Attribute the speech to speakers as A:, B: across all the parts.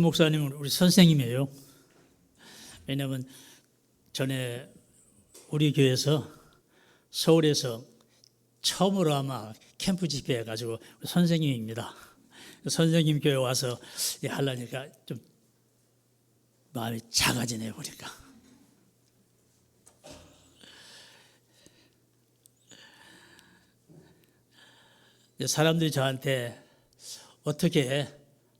A: 목사님은 우리 선생님이에요. 왜냐하면 전에 우리 교회에서 서울에서 처음으로 아마 캠프 집회 해가지고 선생님입니다. 선생님 교회 와서 하려니까 좀 마음이 작아지네요 보니까. 사람들이 저한테 어떻게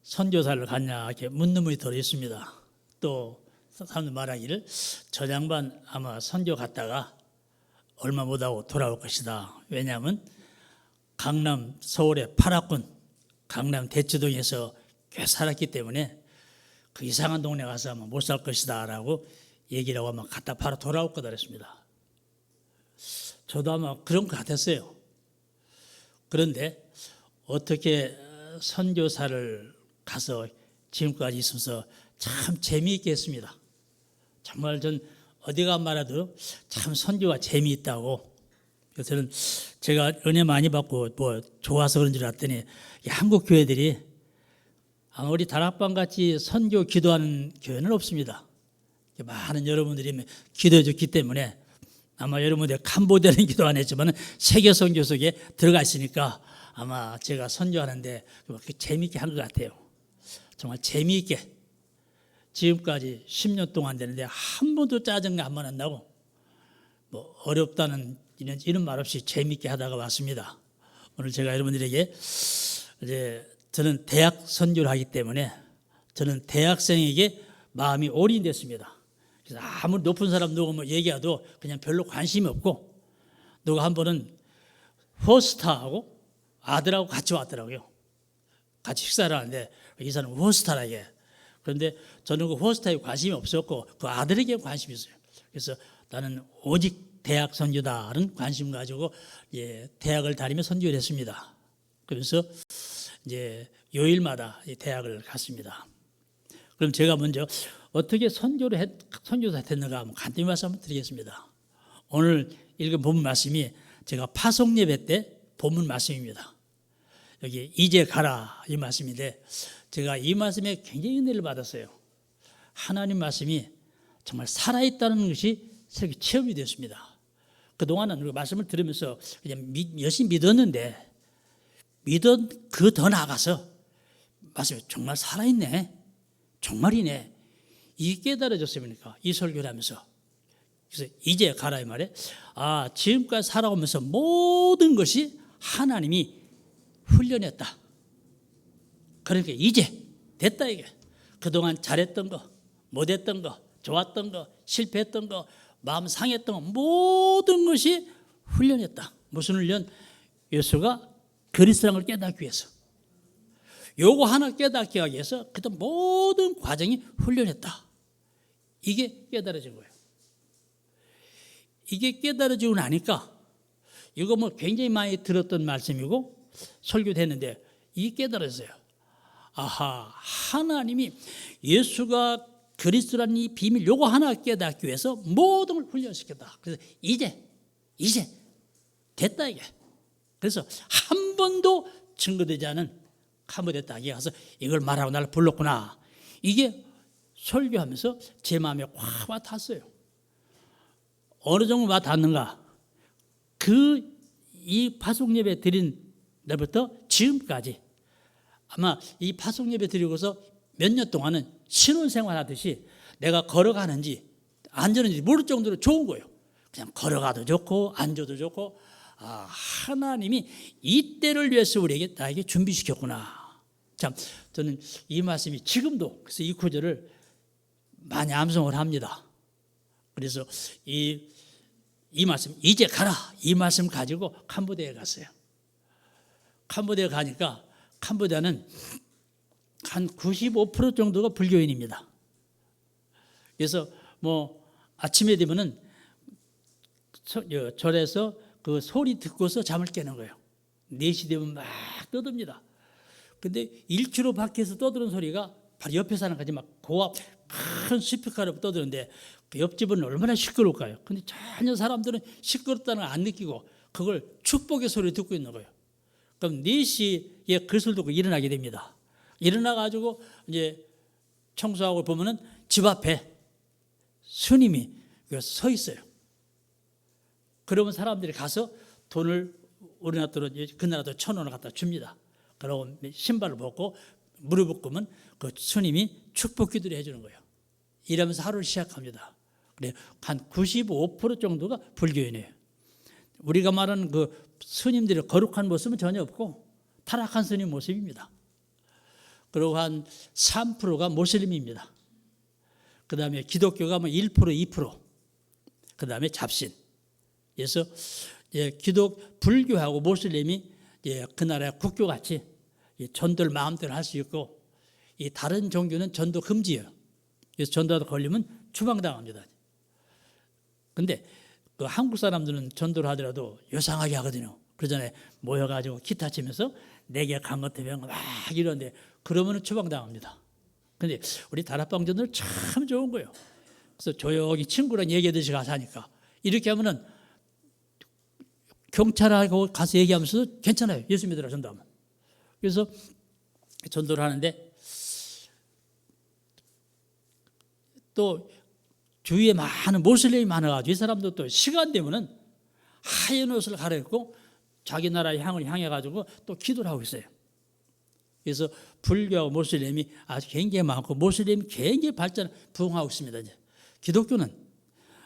A: 선교사를 갔냐 이렇게 묻는 분이 더 있습니다. 또 사람들 말하기를 저 양반 아마 선교 갔다가 얼마 못하고 돌아올 것이다. 왜냐하면 강남 서울의 8학군 강남 대치동에서 꽤 살았기 때문에 그 이상한 동네 가서 아마 못 살 것이다 라고 얘기를 하고 아마 갔다 바로 돌아올 거다 그랬습니다. 저도 아마 그런 것 같았어요. 그런데 어떻게 선교사를 가서 지금까지 있어서 참 재미있게 했습니다. 정말 전 어디가 말해도 참 선교가 재미있다고. 그래서 저는 제가 은혜 많이 받고 뭐 좋아서 그런 줄 알았더니 한국 교회들이 아마 우리 다락방 같이 선교 기도하는 교회는 없습니다. 많은 여러분들이 기도해 줬기 때문에 아마 여러분들 캄보디아는 기도 안 했지만 세계 선교 속에 들어가 있으니까 아마 제가 선교하는데 재미있게 한 것 같아요. 정말 재미있게 지금까지 10년 동안 되는데 한 번도 짜증나 한 번 안 나고 뭐 어렵다는 이런 말 없이 재미있게 하다가 왔습니다. 오늘 제가 여러분들에게 이제 저는 대학 선교를 하기 때문에 저는 대학생에게 마음이 올인됐습니다. 그래서 아무리 높은 사람 누구 뭐 얘기해도 그냥 별로 관심이 없고 누가 한 번은 호스타하고 아들하고 같이 왔더라고요. 같이 식사를 하는데 이 사람은 호스타라게. 그런데 저는 그 호스타에 관심이 없었고 그 아들에게 관심이 있어요. 그래서 나는 오직 대학 선교다는 관심 가지고 대학을 다니며 선교를 했습니다. 그래서 이제 요일마다 대학을 갔습니다. 그럼 제가 먼저 어떻게 선교사 됐는가 한번 간단히 말씀 한번 드리겠습니다. 오늘 읽은 본문 말씀이 제가 파송 예배 때 본문 말씀입니다. 여기 이제 가라 이 말씀인데 제가 이 말씀에 굉장히 은혜를 받았어요. 하나님 말씀이 정말 살아있다는 것이 새롭게 체험이 되었습니다. 그동안은 그 말씀을 들으면서 그냥 열심히 믿었는데 그 더 나아가서 말씀이 정말 살아있네, 정말이네, 이게 깨달아졌습니까? 이 설교를 하면서. 그래서 이제 가라 이 말에 지금까지 살아오면서 모든 것이 하나님이 훈련했다. 그러니까 이제 됐다 이게. 그동안 잘했던 거, 못했던 거, 좋았던 거, 실패했던 거, 마음 상했던 거 모든 것이 훈련했다. 무슨 훈련? 예수가 그리스도를 깨닫기 위해서. 요거 하나 깨닫기 위해서 그 모든 과정이 훈련했다. 이게 깨달아진 거예요. 이게 깨달아지고 나니까 이거 뭐 굉장히 많이 들었던 말씀이고 설교됐는데 이게 깨달았어요. 아하, 하나님이 예수가 그리스도라는 이 비밀 요거 하나 깨닫기 위해서 모든 걸 훈련시켰다. 그래서 이제 됐다 이게. 그래서 한 번도 증거되지 않은 캄보디아 에 가서 이걸 말하고 나를 불렀구나. 이게 설교하면서 제 마음에 확 와닿았어요. 어느 정도 와닿는가? 이 파송 예배 드린 날부터 지금까지 아마 이 파송 예배 드리고서 몇 년 동안은 신혼생활 하듯이 내가 걸어가는지 앉았는지 모를 정도로 좋은 거예요. 그냥 걸어가도 좋고 앉아도 좋고 하나님이 이때를 위해서 나에게 준비시켰구나. 참 저는 이 말씀이 지금도 그래서 이 구절을 많이 암송을 합니다. 그래서 이 말씀 이제 가라 이 말씀 가지고 캄보디아에 갔어요. 캄보디아에 가니까 캄보디아는 한 95% 정도가 불교인입니다. 그래서 뭐 아침에 되면은 절에서 그 소리 듣고서 잠을 깨는 거예요. 4시 되면 막 떠듭니다. 근데 1km 밖에서 떠드는 소리가 바로 옆에 사람까지 막 고압 큰 스피커로 떠드는데 그 옆집은 얼마나 시끄러울까요? 근데 전혀 사람들은 시끄럽다는 걸 안 느끼고 그걸 축복의 소리를 듣고 있는 거예요. 그럼 4시에 그 소리를 듣고 일어나게 됩니다. 일어나 가지고 이제 청소하고 보면은 집 앞에 스님이 서 있어요. 그러면 사람들이 가서 돈을 우리나라 돈 그 나라도 1,000원을 갖다 줍니다. 그리고 신발을 벗고 무릎을 꿇으면 그 스님이 축복 기도를 해주는 거예요. 이러면서 하루를 시작합니다. 그래 한 95% 정도가 불교인이에요. 우리가 말하는 그 스님들의 거룩한 모습은 전혀 없고 타락한 스님 모습입니다. 그리고 한 3%가 모슬림입니다. 그 다음에 기독교가 뭐 1%, 2%. 그 다음에 잡신. 그래서 불교하고 모슬림이 그 나라의 국교같이 전도를 마음대로 할 수 있고, 이 다른 종교는 전도 금지예요. 그래서 전도하다 걸리면 추방당합니다. 그런데 그 한국 사람들은 전도를 하더라도 요상하게 하거든요. 그러잖아요. 모여가지고 기타 치면서 내게 강건태병 막 이러는데 그러면 추방당합니다. 근데 우리 다락방전들 참 좋은 거예요. 그래서 조용히 친구랑 얘기하듯이 가서 하니까 이렇게 하면은 경찰하고 가서 얘기하면서도 괜찮아요. 예수 믿으라 전도하면. 그래서 전도를 하는데 또 주위에 많은 모슬림이 많아가지고 이 사람도 또 시간 되면은 하얀 옷을 갈아입고 자기 나라의 향을 향해가지고 또 기도를 하고 있어요. 그래서 불교하고 모슬림이 아주 굉장히 많고 모슬림이 굉장히 발전 부흥하고 있습니다. 이제 기독교는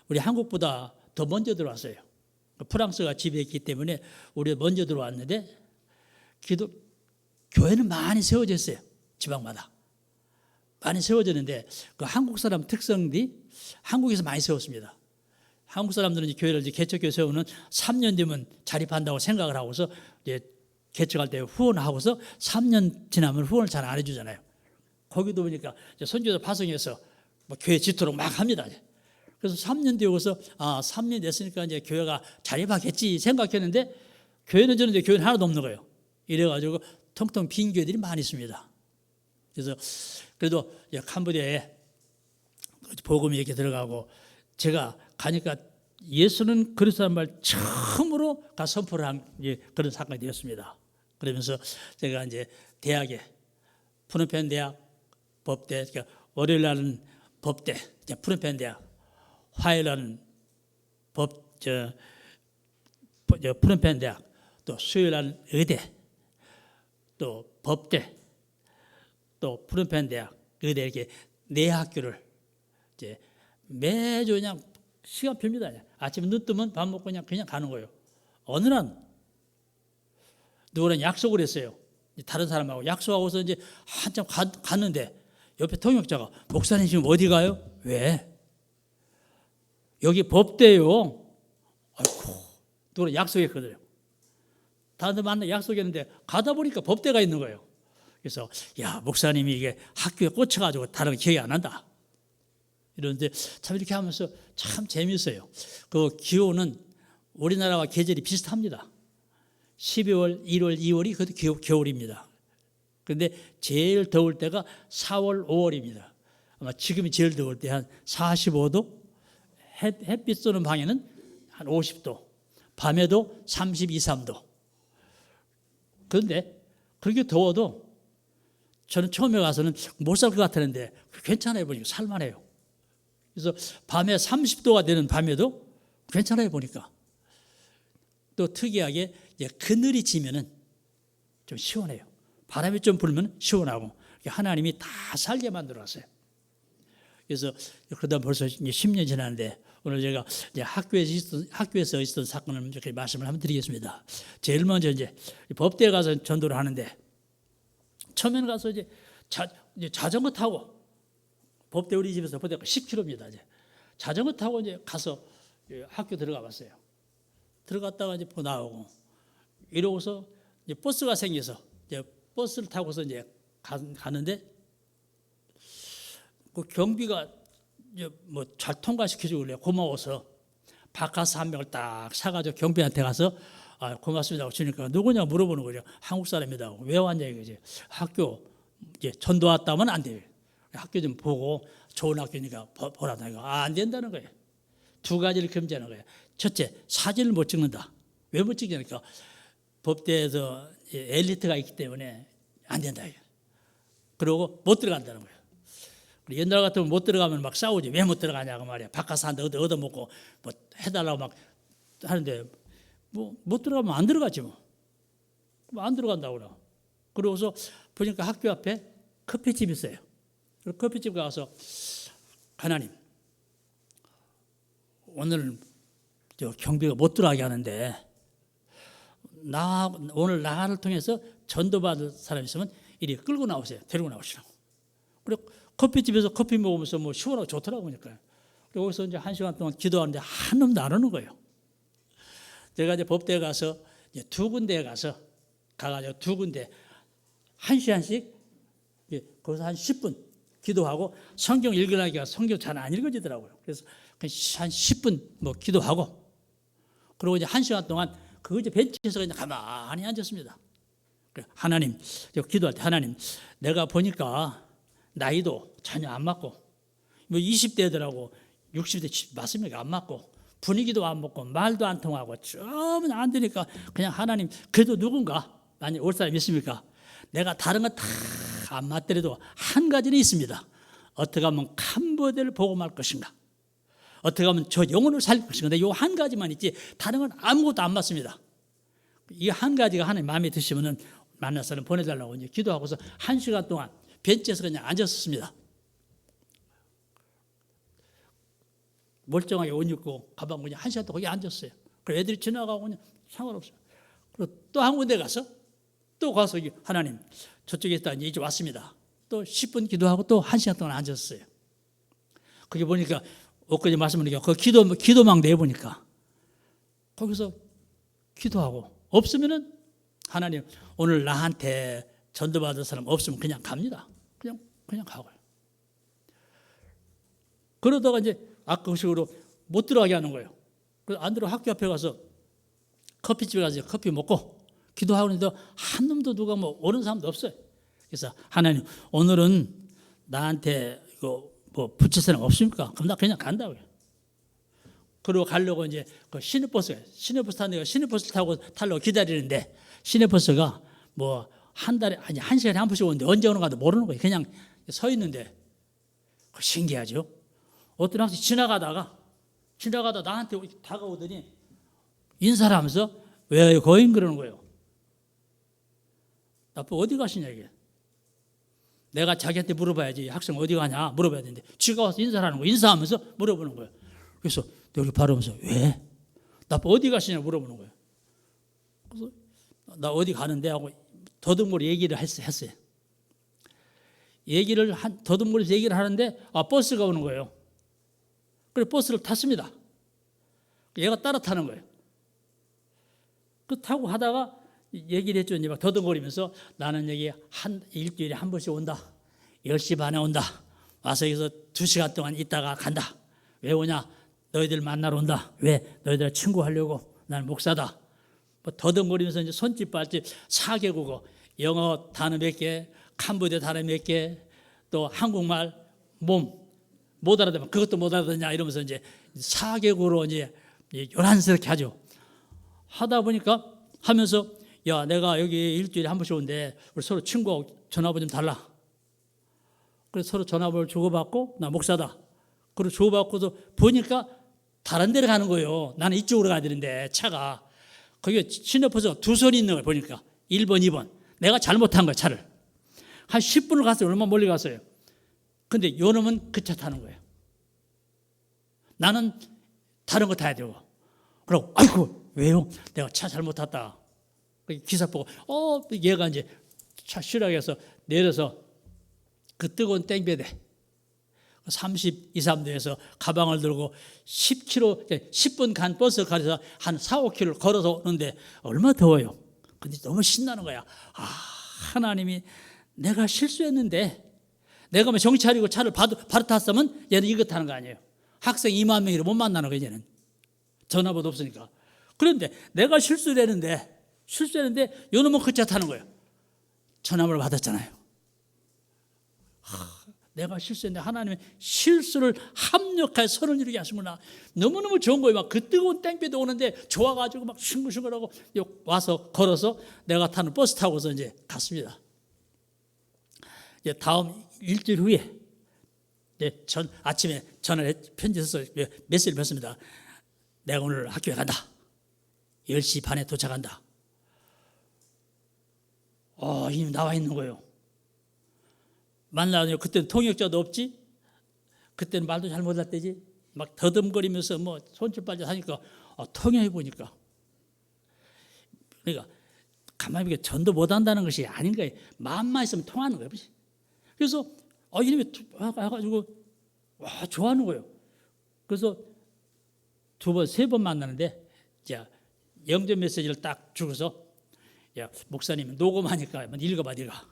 A: 우리 한국보다 더 먼저 들어왔어요. 프랑스가 지배했기 때문에 우리가 먼저 들어왔는데 교회는 많이 세워졌어요. 지방마다 많이 세워졌는데 그 한국 사람 특성들이 한국에서 많이 세웠습니다. 한국 사람들은 이제 교회를 이제 개척교회 세우는 3년 되면 자립한다고 생각을 하고서 이제 개척할 때 후원하고서 3년 지나면 후원을 잘 안 해주잖아요. 거기도 보니까 선교사 파송해서 뭐 교회 짓도록 막 합니다. 그래서 3년 되고서 3년 됐으니까 이제 교회가 자립하겠지 생각했는데 교회는 저는 이제 교회는 하나도 없는 거예요. 이래가지고 텅텅 빈 교회들이 많이 있습니다. 그래서 그래도 캄보디아에 복음이 이렇게 들어가고 제가 가니까 예수는 그리스도란 말 처음으로 선포를 한 그런 사건이 되었습니다. 그러면서 제가 이제 대학에 푸놈펜 대학 법대, 그러니까 월요일 날은 법대, 푸놈펜 대학, 화요일 날은 푸놈펜 대학, 또 수요일 날은 의대, 또 법대, 또 푸놈펜 대학, 의대 이렇게 네 학교를 이제 매주 그냥 시간 핍니다. 아침에 눈 뜨면 밥 먹고 그냥 가는 거예요. 어느 날 누구랑 약속을 했어요. 다른 사람하고 약속하고서 이제 한참 갔는데 옆에 통역자가 목사님 지금 어디 가요? 왜? 여기 법대요. 아이고, 누구랑 약속했거든요. 다른 만나 약속했는데 가다 보니까 법대가 있는 거예요. 그래서 야 목사님이 이게 학교에 꽂혀가지고 다른 거 기억이 안 난다. 이런데 참 이렇게 하면서 참 재미있어요. 그 기온은 우리나라와 계절이 비슷합니다. 12월, 1월, 2월이 그것도 겨울입니다. 그런데 제일 더울 때가 4월, 5월입니다. 아마 지금이 제일 더울 때 한 45도, 햇빛 쏘는 방에는 한 50도, 밤에도 32, 3도. 그런데 그렇게 더워도 저는 처음에 가서는 못 살 것 같았는데 괜찮아요 보니까 살만해요. 그래서 밤에 30도가 되는 밤에도 괜찮아요 보니까. 또 특이하게 그늘이 지면은 좀 시원해요. 바람이 좀 불면 시원하고 하나님이 다 살게 만들어놨어요. 그래서 그러다 벌써 이제 10년 지났는데 오늘 제가 이제 학교에서 있었던 사건을 이렇게 말씀을 한번 드리겠습니다. 제일 먼저 이제 법대에 가서 전도를 하는데 처음에는 가서 이제 자전거 타고 법대 우리 집에서 법대 10km입니다. 이제 자전거 타고 이제 가서 학교 들어가 봤어요. 들어갔다가 이제 나오고 이러고서 이제 버스가 생겨서 이제 버스를 타고서 이제 가는데 그 경비가 뭐 잘 통과시켜주길래 고마워서 바카스 한 병을 딱 사가지고 경비한테 가서 고맙습니다 하고 주니까 누구냐 물어보는 거죠. 한국 사람이다. 왜 왔냐 이거지. 학교 이제 전도 왔다면 안 돼요. 학교 좀 보고 좋은 학교니까 보라다 이거 안 된다는 거예요. 두 가지를 금지하는 거예요. 첫째, 사진을 못 찍는다. 왜 못 찍냐니까 법대에서 엘리트가 있기 때문에 안 된다. 그리고 못 들어간다는 거예요. 옛날 같으면 못 들어가면 막 싸우지. 왜 못 들어가냐고 말이야. 바깥에서 한 대 얻어먹고 뭐 해달라고 막 하는데 뭐 못 들어가면 안 들어가지 뭐. 안 들어간다고 그래. 그러고서 보니까 학교 앞에 커피집이 있어요. 커피집 가서 하나님 오늘 경비가 못 들어가게 하는데 오늘 나를 통해서 전도받을 사람 있으면 이리 끌고 나오세요. 데리고 나오시라고. 그리고 커피집에서 커피 먹으면서 뭐 시원하고 좋더라고 그러니까. 그리고 거기서 이제 1시간 동안 기도하는데 한 놈도 안 오는 거예요. 제가 이제 법대에 가서 이제 두 군데에 가가지고 두 군데 1시간씩 거기서 한 10분 기도하고 성경 읽으라기가 성경 잘 안 읽어지더라고요. 그래서 한 10분 뭐 기도하고 그리고 이제 1시간 동안 그 이제 벤치에서 그냥 가만히 앉았습니다. 하나님, 기도할 때 하나님, 내가 보니까 나이도 전혀 안 맞고 뭐 20대더라고 60대 맞습니까? 안 맞고 분위기도 안 맞고 말도 안 통하고 전혀 안 되니까 그냥 하나님 그래도 누군가 만약 올 사람 있습니까? 내가 다른 건 다 안 맞더라도 한 가지는 있습니다. 어떻게 하면 캄보디아를 보고 말 것인가? 어떻게 하면 저 영혼을 살릴 것인가? 근데 이 한 가지만 있지 다른 건 아무것도 안 맞습니다. 이 한 가지가 하나님 마음에 드시면은 만나서는 보내달라고 이제 기도하고서 1시간 동안 벤치에서 그냥 앉았습니다. 멀쩡하게 옷 입고 가방 그냥 1시간 동안 거기 앉았어요. 그리고 애들이 지나가고 그냥 상관없어요. 그리고 또 한 군데 가서 하나님 저쪽에 있다 이제 왔습니다. 또 10분 기도하고 또 1시간 동안 앉았어요. 거기 보니까 엊그제 말씀드리니까 그 기도망 내보니까 거기서 기도하고 없으면은 하나님 오늘 나한테 전도받을 사람 없으면 그냥 갑니다. 그냥 가고요. 그러다가 이제 아까 그 식으로 못 들어가게 하는 거예요. 그래서 안 들어 학교 앞에 가서 커피집에 가서 커피 먹고 기도하고 있는데 한 놈도 누가 뭐 오는 사람도 없어요. 그래서 하나님 오늘은 나한테 이거 뭐 붙일 사람 없습니까? 그럼 나 그냥 간다고요. 그리고 가려고 이제 그 시내버스 타는 시내버스 타고 타려고 기다리는데 시내버스가 뭐 한 달에 아니 1시간에 한 번씩 오는데 언제 오는가도 모르는 거예요. 그냥 서 있는데 신기하죠. 어떤 학생이 지나가다 나한테 다가오더니 인사를 하면서 왜 거인 그러는 거예요. 나빠 어디 가시냐 이게. 내가 자기한테 물어봐야지 학생 어디 가냐 물어봐야 되는데 지가 와서 인사를 하는 거예요. 인사하면서 물어보는 거예요. 그래서 여기 바라보면서 왜? 나빠 어디 가시냐 물어보는 거예요. 그래서 나 어디 가는데 하고 더듬거리 얘기를 했어요. 더듬거리서 얘기를 하는데 버스가 오는 거예요. 그래서 버스를 탔습니다. 얘가 따라 타는 거예요. 그 타고 하다가 얘기를 했죠. 이제 막 더듬거리면서 나는 여기 일주일에 한 번씩 온다. 10시 반에 온다. 와서 여기서 2시간 동안 있다가 간다. 왜 오냐? 너희들 만나러 온다. 왜? 너희들 친구 하려고. 나는 목사다. 뭐 더듬거리면서 이제 손짓 발짓 4개국어 영어 단어 몇 개, 캄보디아 단어 몇 개, 또 한국말 못 알아듣으면 그것도 못 알아듣냐 이러면서 이제 4개국어로 이제 요란스럽게 하죠. 하다 보니까 하면서 야 내가 여기 일주일에 한 번씩 오는데 우리 서로 친구하고 전화번호 좀 달라. 그래서 서로 전화번호를 주고받고 나 목사다. 그리고 주고받고도 보니까 다른 데로 가는 거예요. 나는 이쪽으로 가야 되는데 차가 거기에 시내버스가 두 손이 있는 걸 보니까 1번, 2번. 내가 잘못한 거야 차를. 한 10분을 갔어요. 얼마나 멀리 갔어요. 근데 요 놈은 그 차 타는 거예요. 나는 다른 거 타야 되고. 그러고 아이고 왜요? 내가 차 잘못 탔다. 기사 보고 얘가 이제 차 실하게 내려서 그 뜨거운 땡볕에 32, 3도에서 가방을 들고 10km, 10분 간 버스 가서 한 4, 5km 걸어서 오는데 얼마나 더워요. 근데 너무 신나는 거야. 하나님이 내가 실수했는데 내가 뭐 정신 차리고 차를 바로 탔으면 얘는 이거 타는 거 아니에요. 학생 2만 명이라 못 만나는 거예요. 얘는 전화번호 없으니까. 그런데 내가 실수를 했는데 요 놈은 그 차 타는 거예요. 전화번호 받았잖아요. 내가 실수했는데 하나님의 실수를 합력하여 선을 이루게 하시구나. 너무너무 좋은 거예요. 막 그 뜨거운 땡볕에 오는데 좋아가지고 막 싱글싱글하고 와서 걸어서 내가 타는 버스 타고서 이제 갔습니다. 이제 다음 일주일 후에 네, 아침에 전화를 편지 써서 메시지를 받습니다. 내가 오늘 학교에 간다. 10시 반에 도착한다. 이미 나와 있는 거예요. 만나요. 그때는 통역자도 없지. 그때는 말도 잘 못할 때지. 막 더듬거리면서 뭐 손짓 발짓 하니까 통역해 보니까. 그러니까 가만히 보니까 전도 못한다는 것이 아닌 거예요. 마음만 있으면 통하는 거예요. 그래서 이놈이 해가지고 와 좋아하는 거예요. 그래서 2번, 3번 만나는데 자 영접 메시지를 딱 주고서 야 목사님 녹음하니까 한번 읽어봐 네가.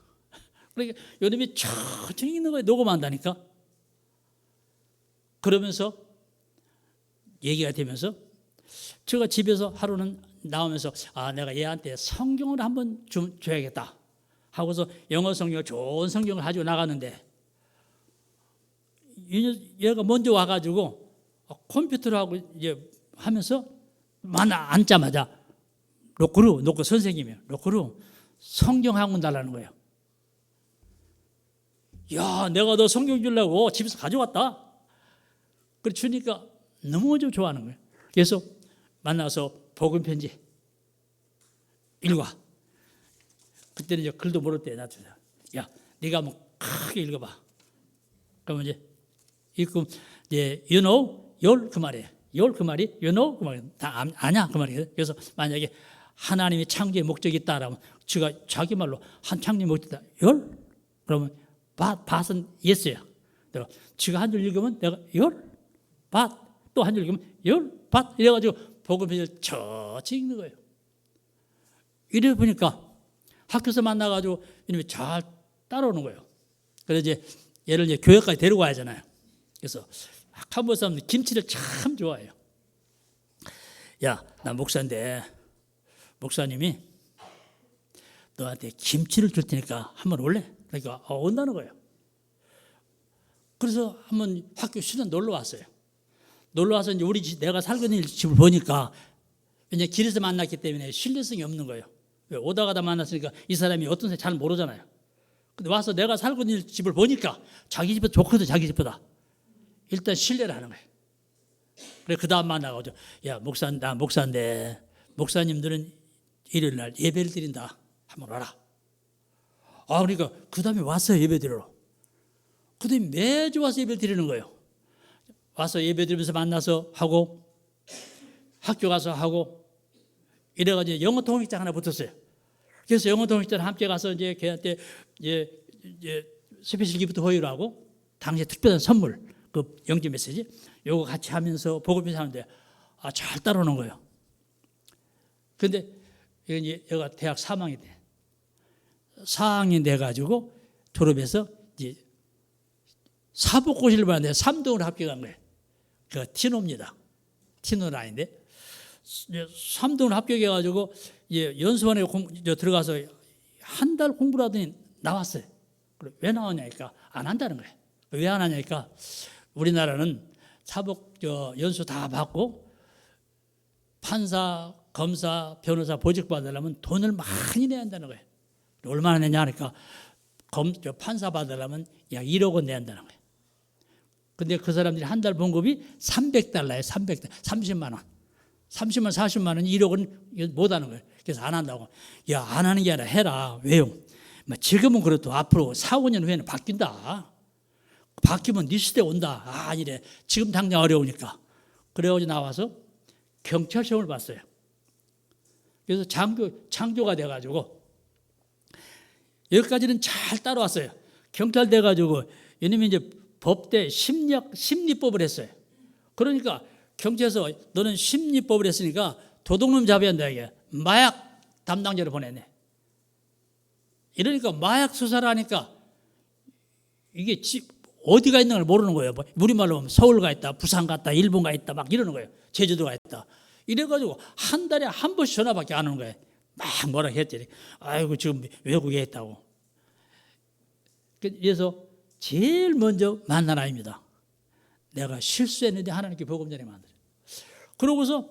A: 그러니까 요놈이 천천히 읽는 거예요. 녹음한다니까. 그러면서 얘기가 되면서 제가 집에서 하루는 나오면서 내가 얘한테 성경을 한번 줘야겠다 하고서 영어 성경 좋은 성경을 가지고 나가는데 얘가 먼저 와가지고 컴퓨터를 하고 이제 하면서 앉자마자 놓고 선생님이요. 놓고 성경 한 권 달라는 거예요. 야, 내가 너 성경 주려고 집에서 가져왔다. 그래 주니까 너무 좀 좋아하는 거예요. 그래서 만나서 복음 편지 읽어봐. 그때는 이제 글도 모를 때 나한테 야, 네가 한번 크게 읽어봐. 그러면 이제 읽고 이제 you know, 열 그 말이에요. 열 그 말이 you know 그 말이 다 아냐 그 말이에요. 그래서 만약에 하나님의 창조의 목적이 있다라면 제가 자기 말로 한 창조의 목적이 있다. 열? 그러면 밭은 예스야. 내가 지가 한 줄 읽으면 내가 열 밭 또 한 줄 읽으면 열 밭 이래가지고 복음편지를 천천히 읽는 거예요. 이래 보니까 학교에서 만나가지고 이놈이 잘 따라오는 거예요. 그래서 이제 얘를 이제 교회까지 데리고 와야 하잖아요. 그래서 한국 사람들 김치를 참 좋아해요. 야, 나 목사인데 목사님이 너한테 김치를 줄 테니까 한번 올래? 그러니까 온다는 거예요. 그래서 한번 학교 수련 놀러 왔어요. 놀러 와서 이제 내가 살고 있는 집을 보니까 왜냐 길에서 만났기 때문에 신뢰성이 없는 거예요. 왜 오다 가다 만났으니까 이 사람이 어떤 사람인지 잘 모르잖아요. 근데 와서 내가 살고 있는 집을 보니까 자기 집보다 좋거든. 자기 집보다 일단 신뢰를 하는 거예요. 그래 그 다음 만나가지고 야 나 목사인데 목사님들은 일요일 날 예배를 드린다. 한번 와라. 그러니까 그 다음에 왔어요. 예배 드리러. 그 다음에 매주 와서 예배를 드리는 거예요. 와서 예배 드리면서 만나서 하고 학교 가서 하고 이래가지고 영어 통역장 하나 붙었어요. 그래서 영어 통역장 함께 가서 이제 걔한테 이제 스페셜 기프트 호의를 하고 당시에 특별한 선물 그 영접 메시지 요거 같이 하면서 복음편지 하는데 잘 따라오는 거예요. 그런데 얘가 대학 3학년 때 4학년 돼가지고 졸업해서 이제 사복고시를 봤는데 3등으로 합격한 거예요. 그 티노입니다. 티노는 아닌데 3등으로 합격해가지고 연수원에 들어가서 한 달 공부를 하더니 나왔어요. 왜 나왔냐니까 안 한다는 거예요. 왜 안 하냐니까 우리나라는 사복 연수 다 받고 판사, 검사, 변호사 보직 받으려면 돈을 많이 내야 한다는 거예요. 얼마나 내냐 하니까 판사 받으려면 약 1억 원 내야 한다는 거예요. 근데 그 사람들이 한 달 봉급이 300달러예요. 300달러. 30만 원. 30만 40만 원 1억 원 못 하는 거예요. 그래서 안 한다고. 야, 안 하는 게 아니라 해라. 왜요? 지금은 그래도 앞으로 4, 5년 후에는 바뀐다. 바뀌면 네 시대 온다. 아니래. 지금 당장 어려우니까. 그래가지고 나와서 경찰 시험을 봤어요. 그래서 장교가 돼가지고 여기까지는 잘 따라왔어요. 경찰 돼가지고 이놈이 이제 법대 심리법을 했어요. 그러니까 경찰에서 너는 심리법을 했으니까 도둑놈 잡아야 한다 이게 마약 담당자를 보냈네. 이러니까 마약 수사를 하니까 이게 어디가 있는 걸 모르는 거예요. 우리말로 하면 서울 가 있다, 부산 갔다, 일본 가 있다 막 이러는 거예요. 제주도 가 있다. 이래가지고 한 달에 한 번씩 전화밖에 안 오는 거예요. 막 뭐라 했더니 아이고 지금 외국에 있다고. 그래서 제일 먼저 만난 아이입니다. 내가 실수했는데 하나님께 복음 전에 만들어요. 그러고서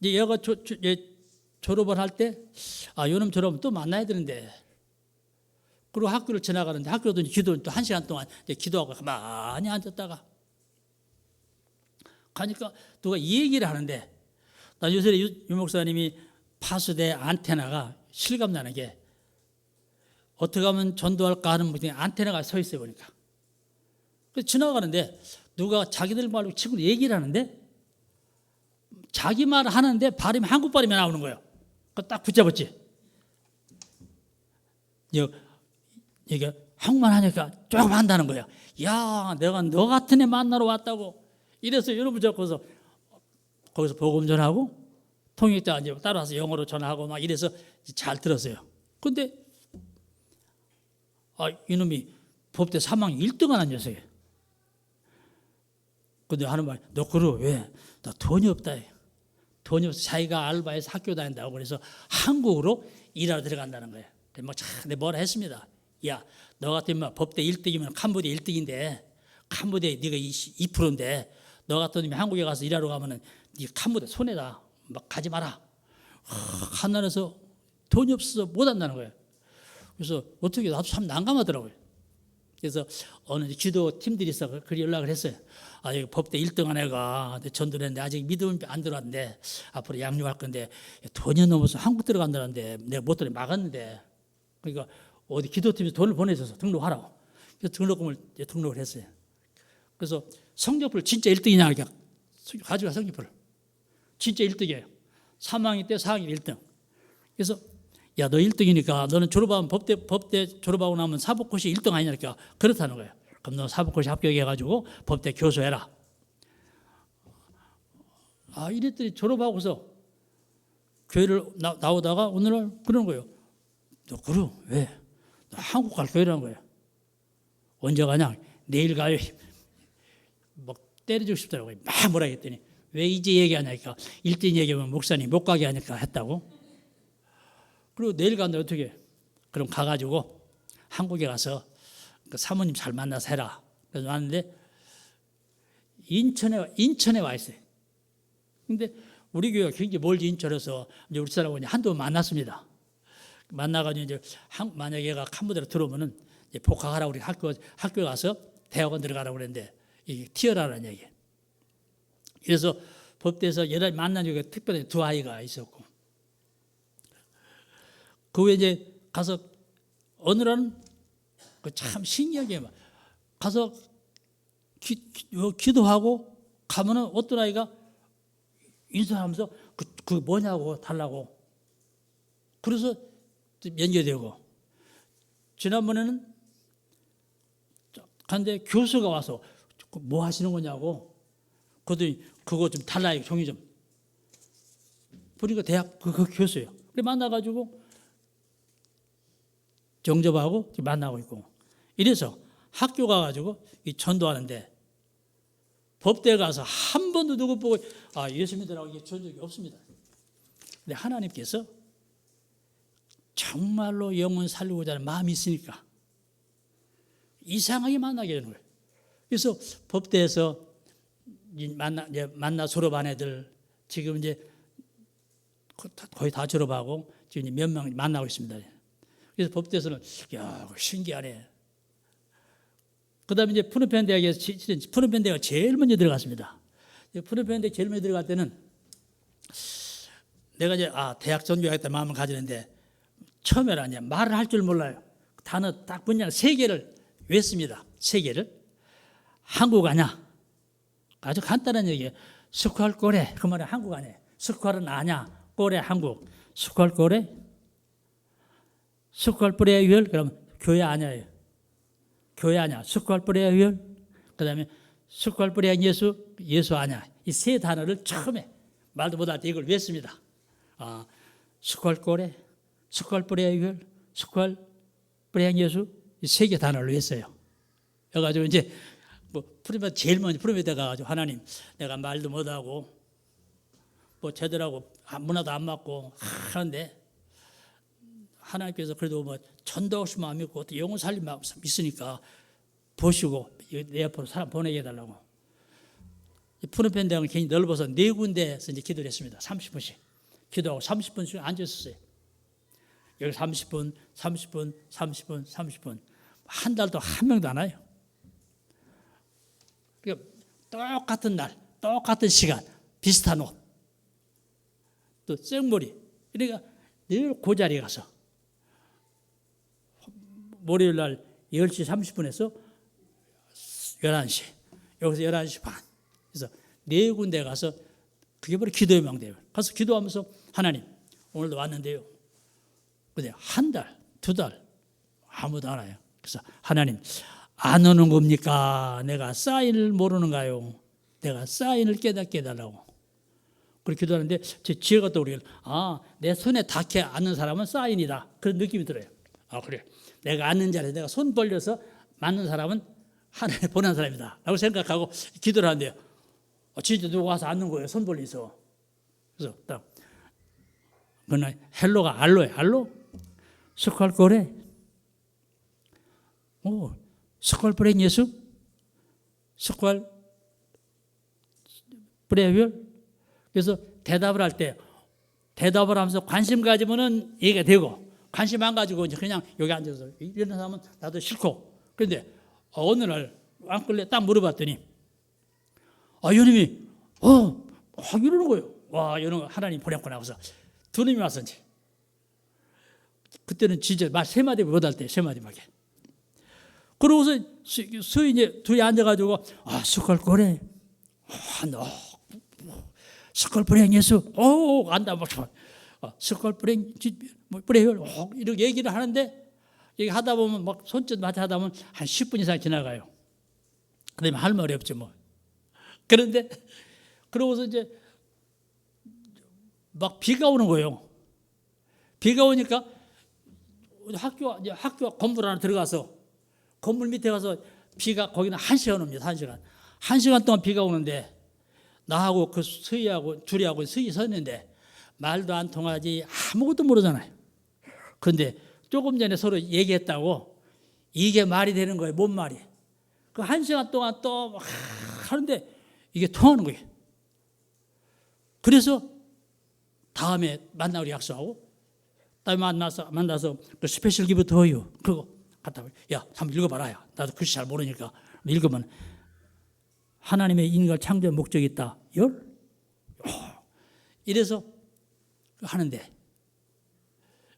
A: 이제 얘가 졸업을 할 때 요놈 졸업은 또 만나야 되는데 그리고 학교를 지나가는데 학교도 기도는 또 1시간 동안 이제 기도하고 가만히 앉았다가 가니까 누가 이 얘기를 하는데, 나 요새 유 목사님이 파수대 안테나가 실감나는 게 어떻게 하면 전도할까 하는 분이 안테나가 서 있어요 보니까. 그래서 지나가는데 누가 자기들 말로 친구들 얘기를 하는데 자기 말 하는데 발음이 한국 발음이 나오는 거예요. 그거 딱 붙잡았지. 이게 한국말 하니까 조금 한다는 거야. 야, 내가 너 같은 애 만나러 왔다고. 이래서 여러분 잡고서 거기서 복음 전하고 통역자 이제 따라와서 영어로 전하고 막 이래서 잘 들었어요. 근데 이놈이 법대 3학년 1등 하는 녀석이에요. 근데 하는 말, 너 그러 왜? 나 돈이 없다. 돈이 없어. 자기가 알바해서 학교 다닌다고 그래서 한국으로 일하러 들어간다는 거예요. 내가 뭐라 했습니다. 야, 너 같으면 법대 1등이면 캄보디아 1등인데 캄보디아 네가 2%인데 너 같은 놈이 한국에 가서 일하러 가면은 네 캄보디아 손해다. 막 가지 마라. 한나라에서 돈이 없어서 못 한다는 거예요. 그래서 어떻게 나도 참 난감하더라고요. 그래서 어느 기도 팀들이 있어 그 연락을 했어요. 여기 법대 1등한 애가 전도를 했는데 아직 믿음이 안 들어왔는데 앞으로 양육할 건데 돈이 넘어서 한국 들어간다는데 내가 못 들어 막았는데, 그러니까 어디 기도팀에서 돈을 보내줘서 등록하라고. 그래서 등록금을 등록을 했어요. 그래서 성적표를 진짜 1등이냐 그러니까 가져가 성적표를. 진짜 1등이에요. 3학년 때 4학년 1등. 그래서 야, 너 1등이니까 너는 졸업하면 법대 졸업하고 나면 사법고시 1등 아니냐니까 그렇다는 거예요. 그럼 너 사법고시 합격해가지고 법대 교수해라. 이랬더니 졸업하고서 교회를 나오다가 오늘날 그러는 거예요. 너 그래 왜? 너 한국 갈 거라는 거예요. 언제 가냐? 내일 가요. 막 때려주고 싶더라고요. 막 뭐라 했더니 왜 이제 얘기하냐니까 1등 얘기하면 목사님 못 가게 하니까 했다고. 그리고 내일 간다 어떻게? 그럼 가가지고 한국에 가서 그 사모님 잘 만나서 해라. 그래서 왔는데 인천에 와 있어요. 근데 우리 교회가 굉장히 멀지 인천에서 이제 우리 사람하고 한두 번 만났습니다. 만나가지고 이제 만약에 얘가 캄보디아로 들어오면은 이제 복학하라고 우리 학교 가서 대학원 들어가라고 그랬는데 이게 튀어라라는 얘기. 그래서 법대에서 여러 만난 적에 특별히 두 아이가 있었고, 그 후에 이제 가서 어느 날은 참 신기하게 가서 기도하고 가면은 어떤 아이가 인사하면서 그 뭐냐고 달라고. 그래서 연결되고, 지난번에는 간데 교수가 와서 뭐 하시는 거냐고. 그랬더니 그거 좀 달라요, 종이 좀. 보니까 대학 그 교수예요. 그래 만나가지고 정접하고 만나고 있고. 이래서 학교 가가지고 전도하는데 법대 가서 한 번도 누구 보고 예수 믿으라고 이게 전 적이 없습니다. 근데 하나님께서 정말로 영혼 살리고자 하는 마음이 있으니까 이상하게 만나게 되는 거예요. 그래서 법대에서 만나 졸업한 애들 지금 이제 거의 다 졸업하고 지금 몇 명 만나고 있습니다. 그래서 법대에서는 야, 신기하네. 그다음에 이제 푸놈펜 대학에서 푸놈펜 대학 제일 먼저 들어갔습니다. 푸놈펜 대학 제일 먼저 들어갈 때는 내가 이제 대학 전교하겠다 마음을 가지는데 처음에는 이제 말을 할 줄 몰라요. 단어 딱 분량 3개를 외웠습니다. 3개를. 한국 아냐? 아주 간단한 얘기예요. 스ኳ르 꼬레. 그 말은 한국 아니에요. 스ኳ르는 아냐? 꼬레 한국. 스ኳ르 꼬레? 스ኳ르 뿌레 유혈? 그러면 교회 아냐예요. 교회 아냐? 스ኳ르 뿌레 유혈? 그 다음에 스ኳ르 뿌레 예수? 예수 아냐? 이 3 단어를 처음에 말도 못할 때 이걸 외웠습니다. 스ኳ르 꼬레, 스ኳ르 뿌레 유혈, 스ኳ르 뿌레 예수? 이 3개 단어를 외웠어요. 그래가지고 이제 푸르메 제일 먼저 푸르메에 가가지고 하나님 내가 말도 못하고 제대로 하고 문화도 안 맞고 하는데 하나님께서 그래도 전도하고 싶은 마음이 있고 또 영혼 살림 마음이 있으니까 보시고 내 앞으로 사람 보내게 해달라고. 푸르메 대학은 괜히 넓어서 4군데에서 이제 기도를 했습니다. 30분씩 기도하고 30분씩 앉았었어요. 여기 30분, 30분, 30분, 30분. 한 달도 한 명도 안 와요. 그러니까 똑같은 날, 똑같은 시간, 비슷한 옷, 또 생머리. 그러니까 늘 그 자리에 가서 월요일 날 10시 30분에서 11시, 여기서 11시 반. 그래서 네 군데 가서 그게 바로 기도의 망대예요. 가서 기도하면서 하나님, 오늘도 왔는데요. 근데 한 달, 두 달 아무도 안 와요. 그래서 하나님, 안 오는 겁니까? 내가 사인을 모르는가요? 내가 사인을 깨닫게 해달라고. 그렇게 기도하는데 제 지혜가 떠오르길, 내 손에 닿게 앉는 사람은 사인이다. 그런 느낌이 들어요. 그래. 내가 앉는 자리에 내가 손 벌려서 맞는 사람은 하나님 보낸 사람이다. 라고 생각하고 기도를 하는데요. 진짜 누가 와서 앉는 거예요. 손 벌리서. 그래서 딱, 그러나 헬로가 알로예요. 알로? 스컬 거래. 스컬 브레인 예수? 스컬 브레이얼? 그래서 대답을 할 때, 대답을 하면서 관심 가지면은 얘기가 되고, 관심 안 가지고 이제 그냥 여기 앉아서 이런 사람은 나도 싫고. 그런데 어느 날 안끌래 딱 물어봤더니, 요놈이, 이러는 거예요. 와, 이런 거 하나님 보냈구나 하고서 두 놈이 와서 이제. 그때는 진짜 말 세 마디 못할 때, 세 마디밖에. 그러고서 이제 둘이 앉아가지고, 스컬 거래. 스컬 브레인 예수. 안다. 스컬 브레인, 이렇게 얘기를 하는데, 얘기 하다 보면 막 손짓 마치 하다 보면 한 10분 이상 지나가요. 그 다음에 할 말이 없지 뭐. 그런데, 그러고서 이제 막 비가 오는 거예요. 비가 오니까 학교 건물 안에 들어가서 건물 밑에 가서 비가 거기는 1시간 옵니다. 1시간. 1시간 동안 비가 오는데 나하고 그 서희하고 둘이하고 서희 섰는데 말도 안 통하지 아무것도 모르잖아요. 그런데 조금 전에 서로 얘기했다고 이게 말이 되는 거예요. 뭔 말이. 그 1시간 동안 또 하는데 이게 통하는 거예요. 그래서 다음에 만나기로 약속하고 다음에 만나서 그 스페셜 기브 더유 그거 갖다 야 한번 읽어봐라. 야. 나도 글씨 잘 모르니까 읽으면 하나님의 인간을 창조한 목적이 있다. 이래서 하는데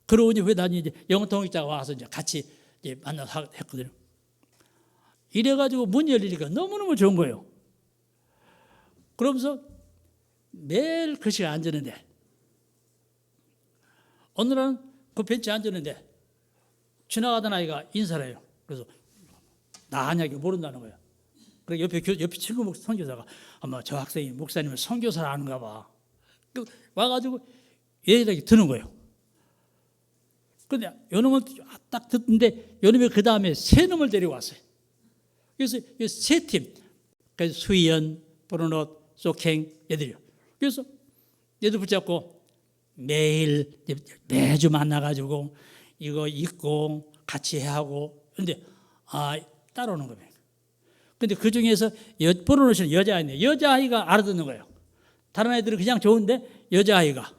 A: 그러고 이제 왜 나는 이제 영통역자가 와서 이제 같이 이제 만나서 했거든요. 이래가지고 문 열리니까 너무너무 좋은 거예요. 그러면서 매일 그 시간에 앉았는데 어느 날은 그 벤치에 앉았는데 지나가던 아이가 인사를 해요. 그래서 나 아냐고 모른다는 거야. 그래서 옆에 친구 선교사가 아마 저 학생이 목사님을 선교사를 아는가 봐. 와가지고 얘기를 드는 거예요. 그런데 요놈을 딱 듣는데 요놈이 그 다음에 세 놈을 데려왔어요. 그래서 세 팀, 그래서 수희연, 브루노, 소캥 얘들이요. 그래서 얘들 붙잡고 매주 만나가지고 이거 읽고 같이 하고 그런데 따라오는 거예요. 근데 그 중에서 브루노는 여자아이인데 여자아이가 알아듣는 거예요. 다른 아이들은 그냥 좋은데 여자아이가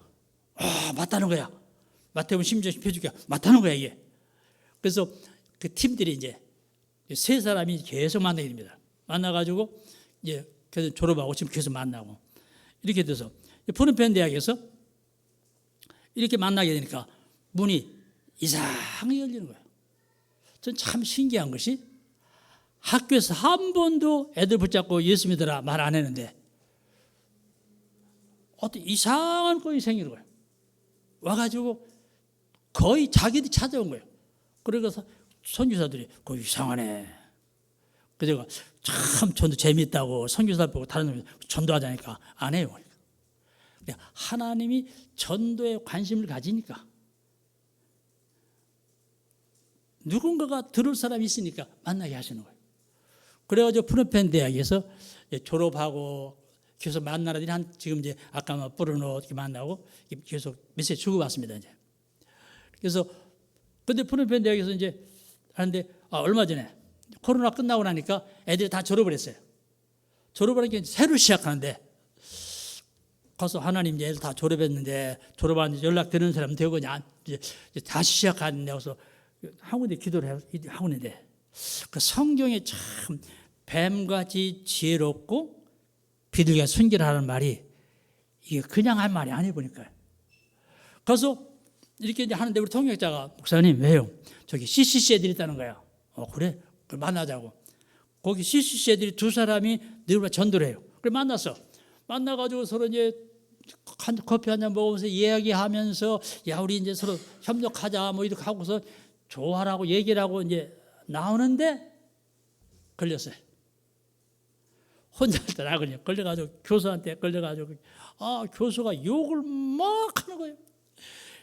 A: 맞다는 거야. 마태복음 16장 표주기가 맞다는 거야 이게. 그래서 그 팀들이 이제 세 사람이 계속 만나게 됩니다. 만나가지고 이제 계속 졸업하고 지금 계속 만나고 이렇게 돼서 푸른펜 대학에서 이렇게 만나게 되니까 문이 이상하게 열리는 거예요. 전 참 신기한 것이 학교에서 한 번도 애들 붙잡고 예수 믿으라 말 안 했는데 어떤 이상한 꼴이 생기는 거예요. 와가지고 거의 자기들이 찾아온 거예요. 그래서 선교사들이 그거 이상하네. 그래서 참 전도 재미있다고 선교사 보고 다른 놈이 전도하자니까 안 해요. 하나님이 전도에 관심을 가지니까 누군가가 들을 사람이 있으니까 만나게 하시는 거예요. 그래가지고 푸른펜 대학에서 졸업하고 계속 만나라더니 지금 이제 아까 브루노 이렇게 만나고 계속 메시지 주고 왔습니다. 이제. 그래서 근데 푸른펜 대학에서 이제 하는데 얼마 전에 코로나 끝나고 나니까 애들이 다 졸업을 했어요. 졸업을 하니까 새로 시작하는데 가서 하나님 이제 애들 다 졸업했는데 졸업하는데 연락 드는 사람 되거냐 이제 다시 시작하는데 그래서 한 군데 기도를 하고 있는데 그 성경에 참 뱀같이 지혜롭고 비둘기가 순결하는 말이 이게 그냥 한 말이 아니 보니까요. 그래서 이렇게 이제 하는데 우리 통역자가 목사님 왜요? 저기 CCC 애들이 있다는 거야. 그래? 그걸 만나자고. 거기 CCC 애들이 두 사람이 늘 전도를 해요. 그래 만났어. 만나가지고 서로 이제 커피 한잔 먹으면서 이야기하면서 야 우리 이제 서로 협력하자 뭐 이렇게 하고서 좋아라고 얘기를 하고 이제 나오는데 걸렸어요. 혼자 할 때 나거든요. 걸려가지고 교수한테 걸려가지고 교수가 욕을 막 하는 거예요.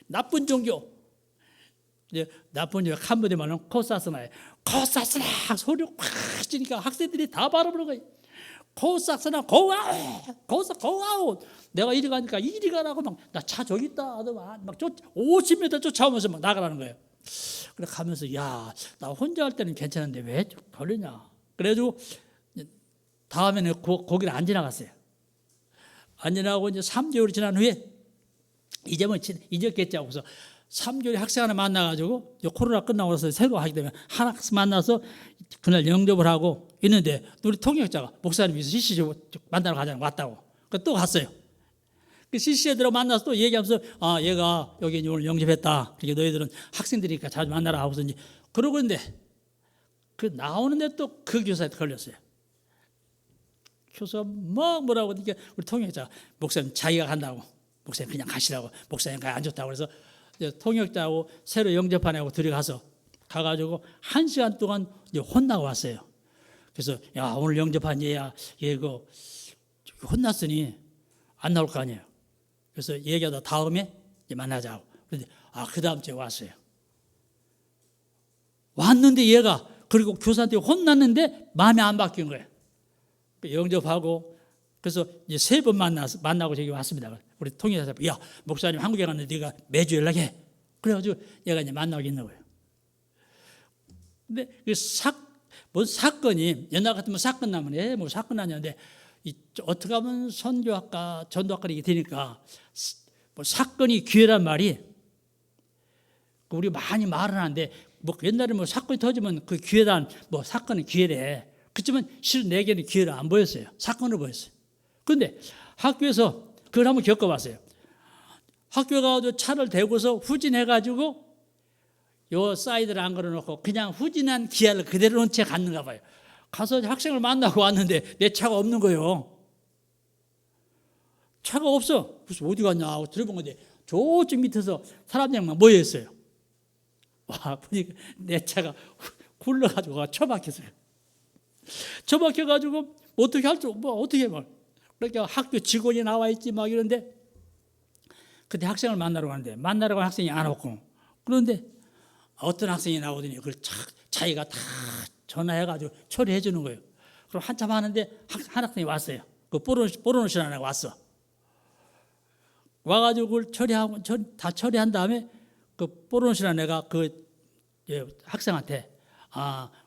A: 나쁜 종교. 이제 나쁜 종교 한마디 말하면 코사스나예요. 코사스나 소리 확 지니까 학생들이 다 바라보는 거예요. 코사스나 고아웃, 코사 고아웃. 내가 이리 가니까 이리 가라고 막 나 차 저기 있다. 막 50m 쫓아오면서 막 나가라는 거예요. 그래 가면서 야 나 혼자 할 때는 괜찮은데 왜 걸리냐. 그래가지고 다음에는 거기를 안 지나갔어요. 안 지나가고 이제 3개월이 지난 후에 이제 뭐 잊었겠지 하고서 3개월에 학생 하나 만나가지고 코로나 끝나고 나서 새로 하기 때문에 한 학생 만나서 그날 영접을 하고 있는데 우리 통역자가 목사님이 CC 만나러 가자고 왔다고. 또 갔어요. 그 CC 애들하고 만나서 또 얘기하면서 얘가 여기 오늘 영접했다. 그러니까 너희들은 학생들이니까 자주 만나라 하고서 이제 그러고 있는데 그 나오는데 또 그 교사한테 걸렸어요. 교수가 뭐라고 하니까 우리 통역자 목사님 자기가 간다고. 목사님 그냥 가시라고. 목사님 가야 안 좋다고. 그래서 통역자하고 새로 영접하냐고 들어가서 가가지고 1시간 동안 이제 혼나고 왔어요. 그래서 야 오늘 영접한 얘야 얘 이거 혼났으니 안 나올 거 아니에요. 그래서 얘기하다 다음에 이제 만나자고. 그런데 그 다음 주에 왔어요. 왔는데 얘가 그리고 교사한테 혼났는데 마음이 안 바뀐 거예요. 영접하고 그래서 이제 3번 만나고 저기 왔습니다. 우리 통역자 야 목사님 한국에 갔는데 네가 매주 연락해. 그래가지고 얘가 이제 만나고 있는 거예요. 근데 뭔 사건이 옛날 같으면 사건 나면 뭐 사건 나냐는데 어떻게 하면 선교학과 전도학과 이게 되니까 뭐 사건이 기회란 말이 우리 많이 말을 하는데 뭐 옛날에 뭐 사건이 터지면 그 기회란 뭐 사건은 기회래. 그렇지만 실은 내게는 기회를 안 보였어요. 사건을 보였어요. 그런데 학교에서 그걸 한번 겪어봤어요. 학교에 가서 차를 대고서 후진해가지고 요 사이드를 안 걸어놓고 그냥 후진한 기아를 그대로 놓은 채 갔는가 봐요. 가서 학생을 만나고 왔는데 내 차가 없는 거예요. 차가 없어. 그래서 어디 갔냐 하고 들어본 건데 저쪽 밑에서 사람들만 모여있어요. 와 보니까 내 차가 굴러가지고 처박혔어요. 처박혀가지고 어떻게 할 줄 어떻게 말. 그러니까 학교 직원이 나와 있지 막 이런데 그때 학생을 만나러 가는데 만나러 간 학생이 안 왔고 그런데 어떤 학생이 나오더니 그걸 자기가 다 전화해가지고 처리해 주는 거예요. 그럼 한참 하는데 한 학생이 왔어요. 그 뽀로노신 하나 왔어. 와가지고 그걸 처리하고 다 처리한 다음에 그 뽀로노신 하나가 그 학생한테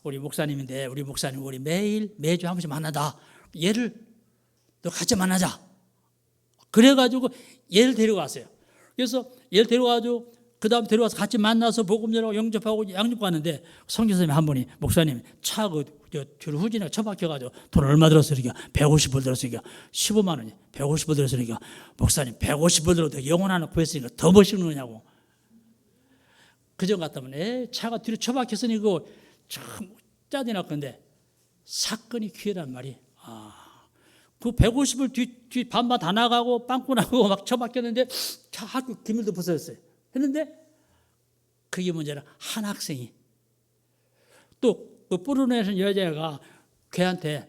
A: 우리 목사님인데 우리 목사님 우리 매주 한 번씩 만나다. 얘를 너 같이 만나자. 그래가지고 얘를 데려왔어요. 그래서 얘를 데려와가지고 그 다음 데려와서 같이 만나서 복음 전하고 영접하고 양육 가는데 성교사님 한 분이 목사님 차 뒤로 후진에 처박혀가지고 돈 얼마 들었으니까 150불 들었으니까 15만 원이 150불 들었으니까 목사님 150불 들어도 영혼 하나 구했으니까 더 멋있는 거냐고. 그전 같다면 차가 뒤로 처박혔으니 그거 참 짜증 날 건데 사건이 기회란 말이 그 150을 뒤 반반 다 나가고 빵꾸 나고 막 처박혔는데 차 학교 기밀도 부서졌어요. 했는데 그게 문제라 한 학생이 또 그 뽀르네에서 여자가 걔한테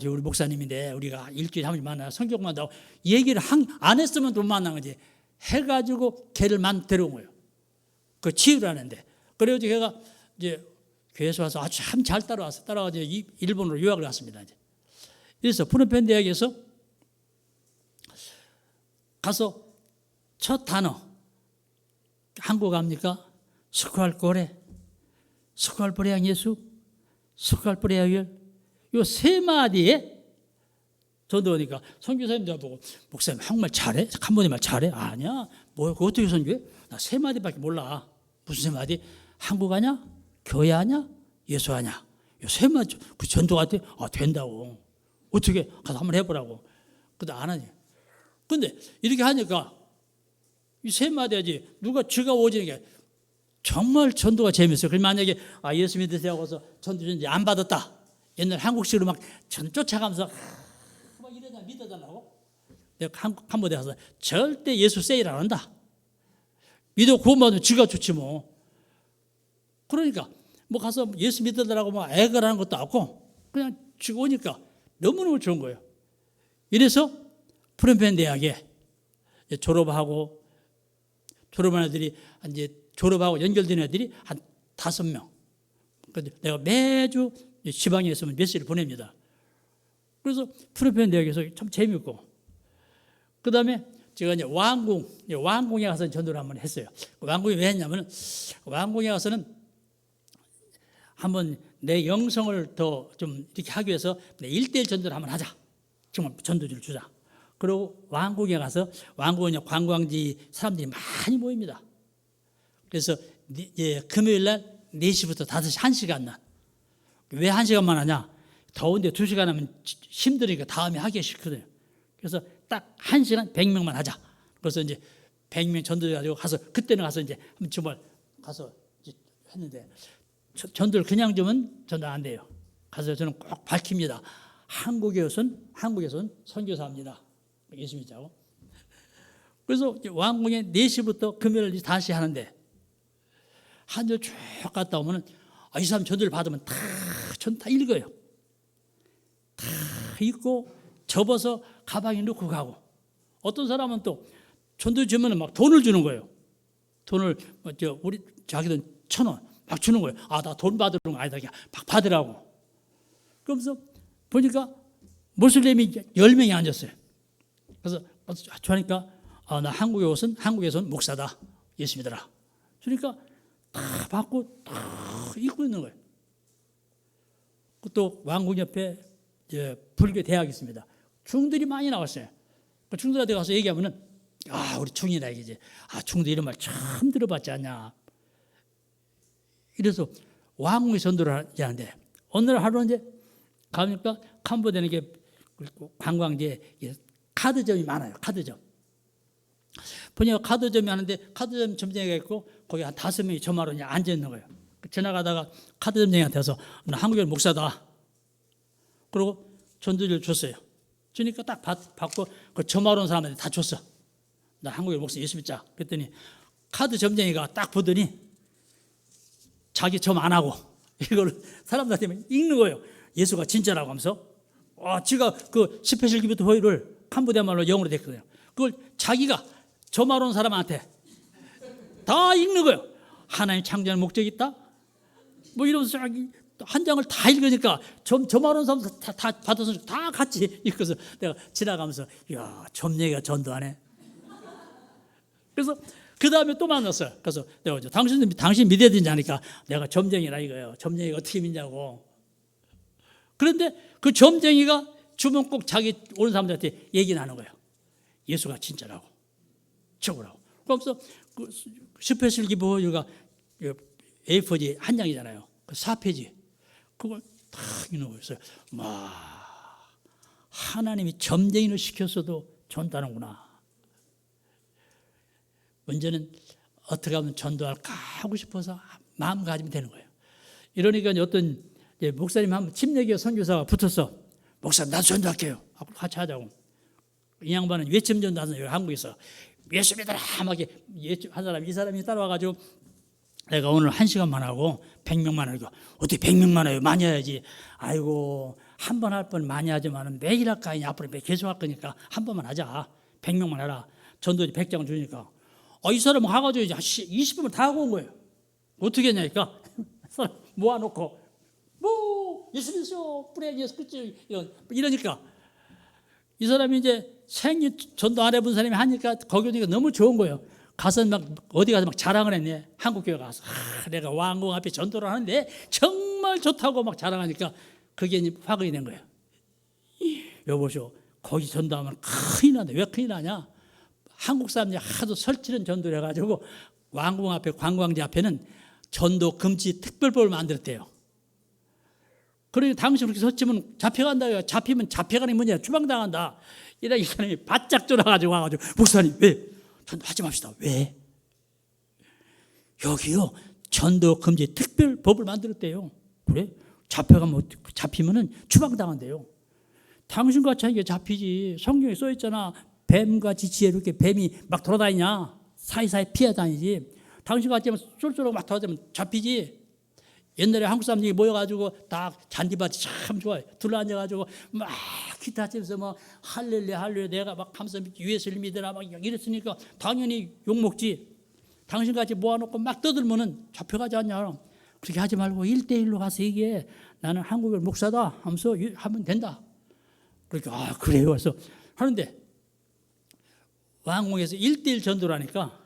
A: 우리 목사님인데 우리가 일주일에 한 번씩 만나 성경 만나고 얘기를 안 했으면 못 만난 거지 해가지고 걔를 데려온 거예요. 그 치유를 하는데 그래가지고 걔가 이제 교회에서 와서 아주 참 잘 따라와서 일본으로 유학을 갔습니다. 이제. 그래서 푸놈펜 대학에서 가서 첫 단어 한국어 합니까? 스쿠알꼬레, 스쿠알포레양 예수, 스쿠알포레양 열 요 세 마디에 전도하니까 선교사님들 보고 목사님 한국말 잘해? 캄보디아 말 잘해? 아니야. 뭐 그거 어떻게 선교해? 나 3마디밖에 몰라. 무슨 3마디? 한국 하냐? 교회 하냐? 예수 하냐? 요 3마디 그 전도가 돼? 아 된다고. 어떻게 가서 한번 해보라고. 근데 안 하니. 근데 이렇게 하니까 이 3마디 하지 누가 쥐가 오지는 게 정말 전도가 재밌어요. 그럼 만약에 예수 믿으세요 하고서 전도 이제 안 받았다. 옛날 한국식으로 막 쫓아가면서 막 이러다 믿어달라고. 내가 캄보디아 가서 절대 예수 세일 안 한다. 믿어 구원받으면 지가 좋지 뭐. 그러니까 뭐 가서 예수 믿어달라고 막 애걸 하는 것도 없고 그냥 지가 오니까 너무너무 좋은 거예요. 이래서 프롬펜 대학에 졸업한 애들이 이제 졸업하고 연결된 애들이 한 5명. 근데 내가 매주 지방에 있으면 메시지를 보냅니다. 그래서 프롬펜 대학에서 참 재밌고, 그 다음에 제가 이제 왕궁에 가서 전도를 한번 했어요. 왕궁에 왜 했냐면은 왕궁에 가서는 한번 내 영성을 더 좀 이렇게 하기 위해서 1대1 전도를 한번 하자. 정말 전도지를 주자. 그리고 왕궁에 가서 왕궁은 관광지 사람들이 많이 모입니다. 그래서 금요일 날 4시부터 5시 1시간만. 왜 1시간만 하냐? 더운데 2시간 하면 힘드니까 다음에 하기 싫거든요. 그래서 딱 1시간 100명만 하자. 그래서 이제 100명 전도해 가지고 가서 그때는 가서 이제 정말 가서 이제 했는데 전도를 그냥 주면 전도 안 돼요. 가서 저는 꼭 밝힙니다. 한국에선 선교사입니다. 예수 믿자고. 그래서 왕궁에 4시부터 금요일 다시 하는데 한 주 쭉 갔다 오면은 이 사람 전도를 받으면 전 다 읽어요. 다 읽고 접어서 가방에 넣고 가고, 어떤 사람은 또 전도 주면은 막 돈을 주는 거예요. 돈을 우리 자기들 1,000원 막 주는 거예요. 나 돈 받으러 온 거 아니다. 그냥 막 받으라고. 그러면서 보니까 모슬렘이 10명이 앉았어요. 그래서 하니까 나 한국에선 목사다. 예수 믿어라. 그러니까 다 받고 다 읽고 있는 거예요. 또 왕궁 옆에 불교 대학이 있습니다. 중들이 많이 나왔어요. 중들한테 가서 얘기하면은 우리 중이라 얘기지. 중들 이런 말 처음 들어봤지 않냐. 이래서 왕궁에 전도를 하는데 어느 날 하루 이제 가니까 캄보디아는 이게 관광지에 카드점이 많아요. 카드점. 보니까 카드점이 하는데 카드점 점쟁이가 있고 거기 한 5명이 저마로 그냥 앉아 있는 거예요. 지나가다가 카드 점쟁이한테 와서 나 한국에 목사다. 그리고 전도지를 줬어요. 주니까 딱 받고 그 저마로 온 사람한테 다 줬어. 나 한국에 목사 예수 믿자. 그랬더니 카드 점쟁이가 딱 보더니 자기 점 안 하고 이걸 사람들한테 읽는 거예요. 예수가 진짜라고 하면서 지가 그 10회실 기부터 호의를 캄보디아 말로 영어로 됐거든요. 그걸 자기가 저마로 온 사람한테 다 읽는 거예요. 하나님 창조하는 목적이 있다? 뭐 이러면서 한 장을 다 읽으니까 저마로 온 사람 다 받아서 다 같이 읽어서 내가 지나가면서 점쟁이가 전도하네. 그래서 그 다음에 또 만났어요. 그래서 내가 당신 믿어야 되지 않으니까 내가 점쟁이라 이거예요. 점쟁이가 어떻게 믿냐고. 그런데 그 점쟁이가 주면 꼭 자기 오는 사람들한테 얘기는 하는 거예요. 예수가 진짜라고. 적으라고. 그러면서 그 10회실 기부가 A4지 한 장이잖아요. 그 4페이지. 그걸 딱 읽는 거였어요. 하나님이 점쟁이를 시켰어도 전도하는구나. 문제는 어떻게 하면 전도할까 하고 싶어서 마음가짐이 되는 거예요. 이러니까 어떤 목사님 한 침례교 선교사가 붙어서 목사님 나도 전도할게요. 같이 하자고. 이 양반은 외침 전도하는 여기 한국에서 예수 믿어라 막 한 사람이 따라와가지고 내가 오늘 1시간만 하고 100명만 하고 어떻게 100명만 해요? 많이 해야지. 아이고 한 번 할 뻔 많이 하지만 매일 할까 아니 앞으로 계속 할 거니까 한 번만 하자. 100명만 해라. 전도지 100장 주니까 이 사람은 가가지고 이제 20분을 다 하고 온 거예요. 어떻게 했냐니까 사람 모아놓고 예수 믿으세요. 뿌려 예수 그치 이러니까 이 사람이 이제 생일 전도 안 해본 사람이 하니까 거기 오니까 너무 좋은 거예요. 가서 막 어디 가서 막 자랑을 했네. 한국교회 가서 내가 왕궁 앞에 전도를 하는데 정말 좋다고 막 자랑하니까 그게 화근이 된 거예요. 여보시오, 거기 전도하면 큰일 난다. 왜 큰일 나냐? 한국 사람들이 하도 설치는 전도를 해가지고 왕궁 앞에 관광지 앞에는 전도 금지 특별법을 만들었대요. 그러니 당신 그렇게 설치면 잡혀간다. 잡히면 잡혀가는 게 뭐냐? 추방당한다. 이래 이 사람이 바짝 쫄아가지고 와가지고 목사님 왜? 전도하지 맙시다. 왜? 여기요 전도 금지 특별법을 만들었대요. 그래? 잡히면은 추방당한대요. 당신같이 하는 게 잡히지. 성경에 써있잖아. 뱀같이 지혜 이렇게 뱀이 막 돌아다니냐? 사이사이 피해 다니지. 당신같이 하면 쏠쏠하고 막 돌아다니면 잡히지. 옛날에 한국 사람들이 모여가지고 다 잔디밭이 참 좋아요. 둘러앉아가지고 막 기타 치면서 뭐 할렐루야 할렐루야 내가 막 하면서 예수를 믿으라 막 이랬으니까 당연히 욕먹지. 당신같이 모아놓고 막 떠들면은 잡혀가지 않냐. 그렇게 하지 말고 1대1로 가서 얘기해. 나는 한국의 목사다 하면서 하면 된다. 그러니까 그래요. 그래서 하는데 왕궁에서 1대1 전도를 하니까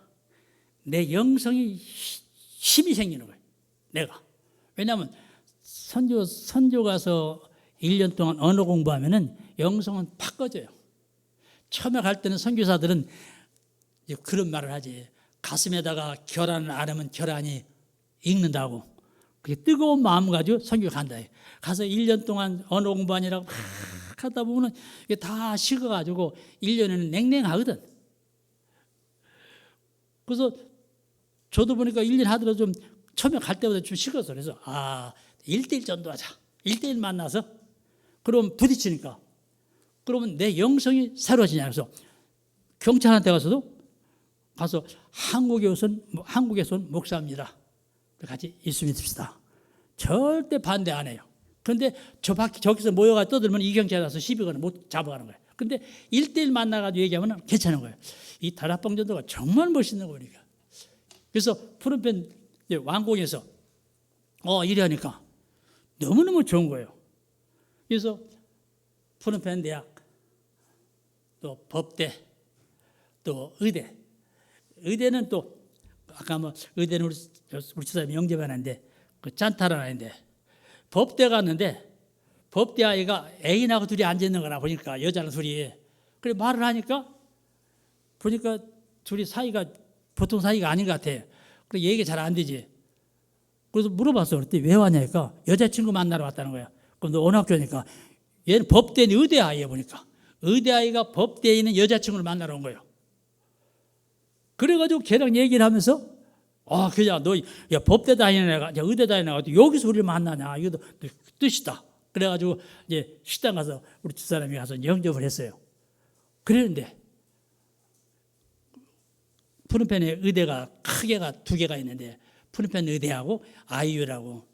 A: 내 영성이 힘이 생기는 거예요. 내가. 왜냐하면 선교 가서 1년 동안 언어 공부하면은 영성은 팍 꺼져요. 처음에 갈 때는 선교사들은 그런 말을 하지. 가슴에다가 결안을 안 하면 결안이 익는다고. 그게 뜨거운 마음 가지고 선교 간다. 가서 1년 동안 언어 공부하느라고 막 하다 보면 이게 다 식어가지고 1년에는 냉랭하거든. 그래서 저도 보니까 1년 하더라도 좀 처음에 갈 때보다 좀 식어서 그래서 1대1 전도하자. 1대1 만나서 그럼 부딪히니까 그러면 내 영성이 새로워지냐. 그래서 경찰한테 가서 한국에서 온 목사입니다. 같이 있으면 됩시다. 절대 반대 안 해요. 그런데 저기서 모여가 떠들면 이경찰 와서 시비 거는 못 잡아가는 거예요. 근데 1대1 만나가지고 얘기하면 괜찮은 거예요. 이 다락방 전도가 정말 멋있는 거니까. 그래서 푸른펜 왕궁에서 이래 하니까 너무너무 좋은 거예요. 그래서 푸른펜 대학, 또 법대, 또 의대는 또 아까 뭐 의대는 우리 집사람이 영접하는데 그 짠타라는 아이인데 법대 갔는데 법대 아이가 애인하고 둘이 앉아 있는 거나 보니까 여자는 둘이 그래 말을 하니까 보니까 둘이 사이가 보통 사이가 아닌 것 같아. 그래 얘기 잘 안 되지. 그래서 물어봤어. 그랬더니 왜 왔냐니까 여자친구 만나러 왔다는 거야. 그럼 너 어느 학교니까 얘는 법대는 의대 아이야 보니까 의대 아이가 법대에 있는 여자친구를 만나러 온 거예요. 그래가지고 걔랑 얘기를 하면서 그냥 너 법대 다니는 애가 의대 다니는 애가 여기서 우리를 만나냐 이거 뜻이다. 그래가지고 이제 식당 가서 우리 집사람이 가서 영접을 했어요. 그랬는데 푸른펜에 의대가 크게가 2개가 있는데 푸른펜 의대하고 아이유라고.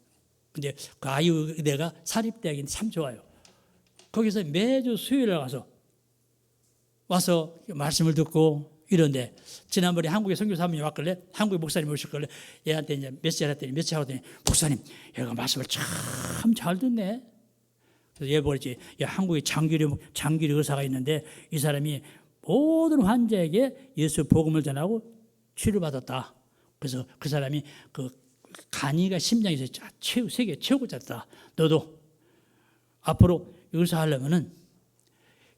A: 근데 그 아이유 의대가 사립대학인데 참 좋아요. 거기서 매주 수요일에 와서 말씀을 듣고 이런데 지난번에 한국에 선교사님이 왔길래 한국에 목사님 오셨길래 얘한테 이제 메시지를 했더니 목사님 얘가 말씀을 참 잘 듣네. 그래서 얘 보랬지. 한국에 장기리 의사가 있는데 이 사람이 모든 환자에게 예수 복음을 전하고 치료받았다. 그래서 그 사람이 그 간이가 심장에서 세계 최고 잤다. 너도 앞으로 의사 하려면은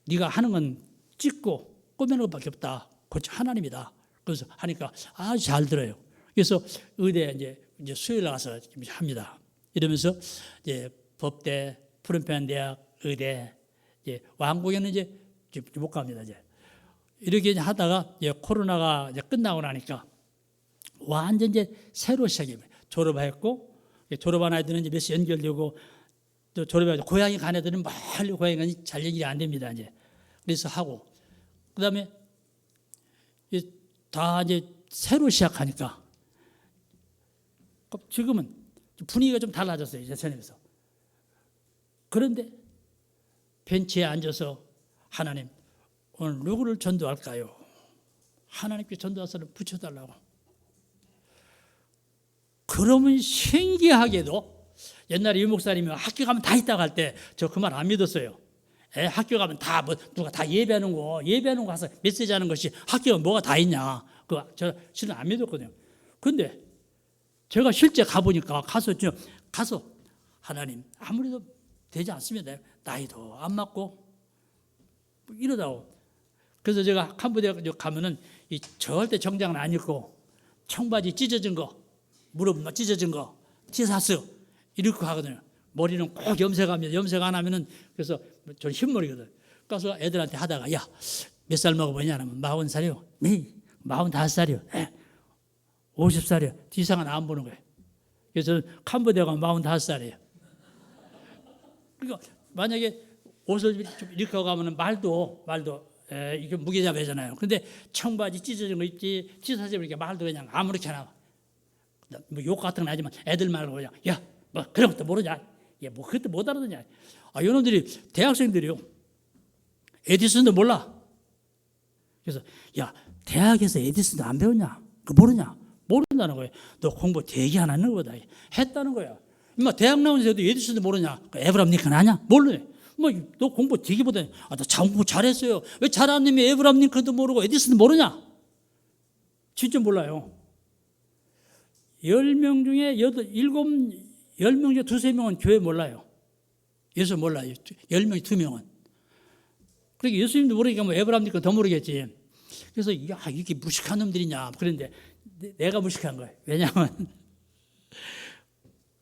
A: 네가 하는 건 찍고 꾸미는 것밖에 없다. 그렇지 하나님이다. 그래서 하니까 아주 잘 들어요. 그래서 의대 이제 수요일 나가서 합니다. 이러면서 이제 법대, 푸른펜 대학, 의대, 이제 왕궁에는 이제 못 갑니다. 이제 이렇게 이제 하다가 이제 코로나가 이제 끝나고 나니까 완전 이제 새로 시작해요. 졸업했고 졸업한 아이들은 이제 몇시 연결되고 또 졸업해서 고향에 간 애들은 멀리 고향에 가니 잘 얘기 안 됩니다. 이제 그래서 하고 그다음에 다 이제 새로 시작하니까 지금은 분위기가 좀 달라졌어요. 예전에서. 그런데 벤치에 앉아서 하나님 오늘 누구를 전도할까요? 하나님께 전도할 사람 붙여달라고. 그러면 신기하게도 옛날에 유 목사님이 학교 가면 다 있다고 할 때 저 그 말 안 믿었어요. 학교 가면 다 누가 다 예배하는 거 가서 메시지 하는 것이 학교가 뭐가 다 있냐. 저 실은 안 믿었거든요. 근데 제가 실제 가보니까 가서 하나님 아무래도 되지 않습니다. 나이도 안 맞고 이러다고. 그래서 제가 캄보디아 가면은 이 절대 정장은 안 입고 청바지 찢어진 거, 무릎 찢어진 거, 티사스 이렇게 하거든요. 머리는 꼭 염색하면 염색 안 하면은 그래서 저는 흰머리거든. 그래서 애들한테 하다가 야, 몇 살 먹어보냐 하면 40살이요. 네, 45살이요. 네, 50살이요. 뒤상은 안 보는 거예요. 그래서 캄보디아 가면 45살이에요. 그러니까 만약에 옷을 이렇게 하고 가면 말도 이게 무게잡이잖아요. 근데 청바지 찢어진 거 입지, 티사스 이렇게 말도 그냥 아무렇게나 뭐 욕 같은 건 하지만 애들 말고 그냥 야, 뭐 그런 것도 모르냐? 야, 뭐 그것도 못 알아듣냐? 아, 이놈들이 대학생들이요. 에디슨도 몰라. 그래서 야, 대학에서 에디슨도 안 배웠냐? 그거 모르냐? 모른다는 거예요. 너 공부 되게 안 하는 거다. 했다는 거야. 뭐 대학 나온 애도 에디슨도 모르냐? 에브람 링컨 아냐? 모르네. 뭐 너 공부 되게 못해. 아, 나 공부 잘했어요. 왜 잘하는 님이 에브람 링컨도 모르고 에디슨도 모르냐? 진짜 몰라요. 10명 중에 10명 중에 두세 명은 교회 몰라요. 예수 몰라요. 10명이 2명은. 그러니까 예수님도 모르니까 뭐 에브람 링컨 더 모르겠지. 그래서 야, 이게 무식한 놈들이냐. 그런데 내가 무식한 거예요. 왜냐하면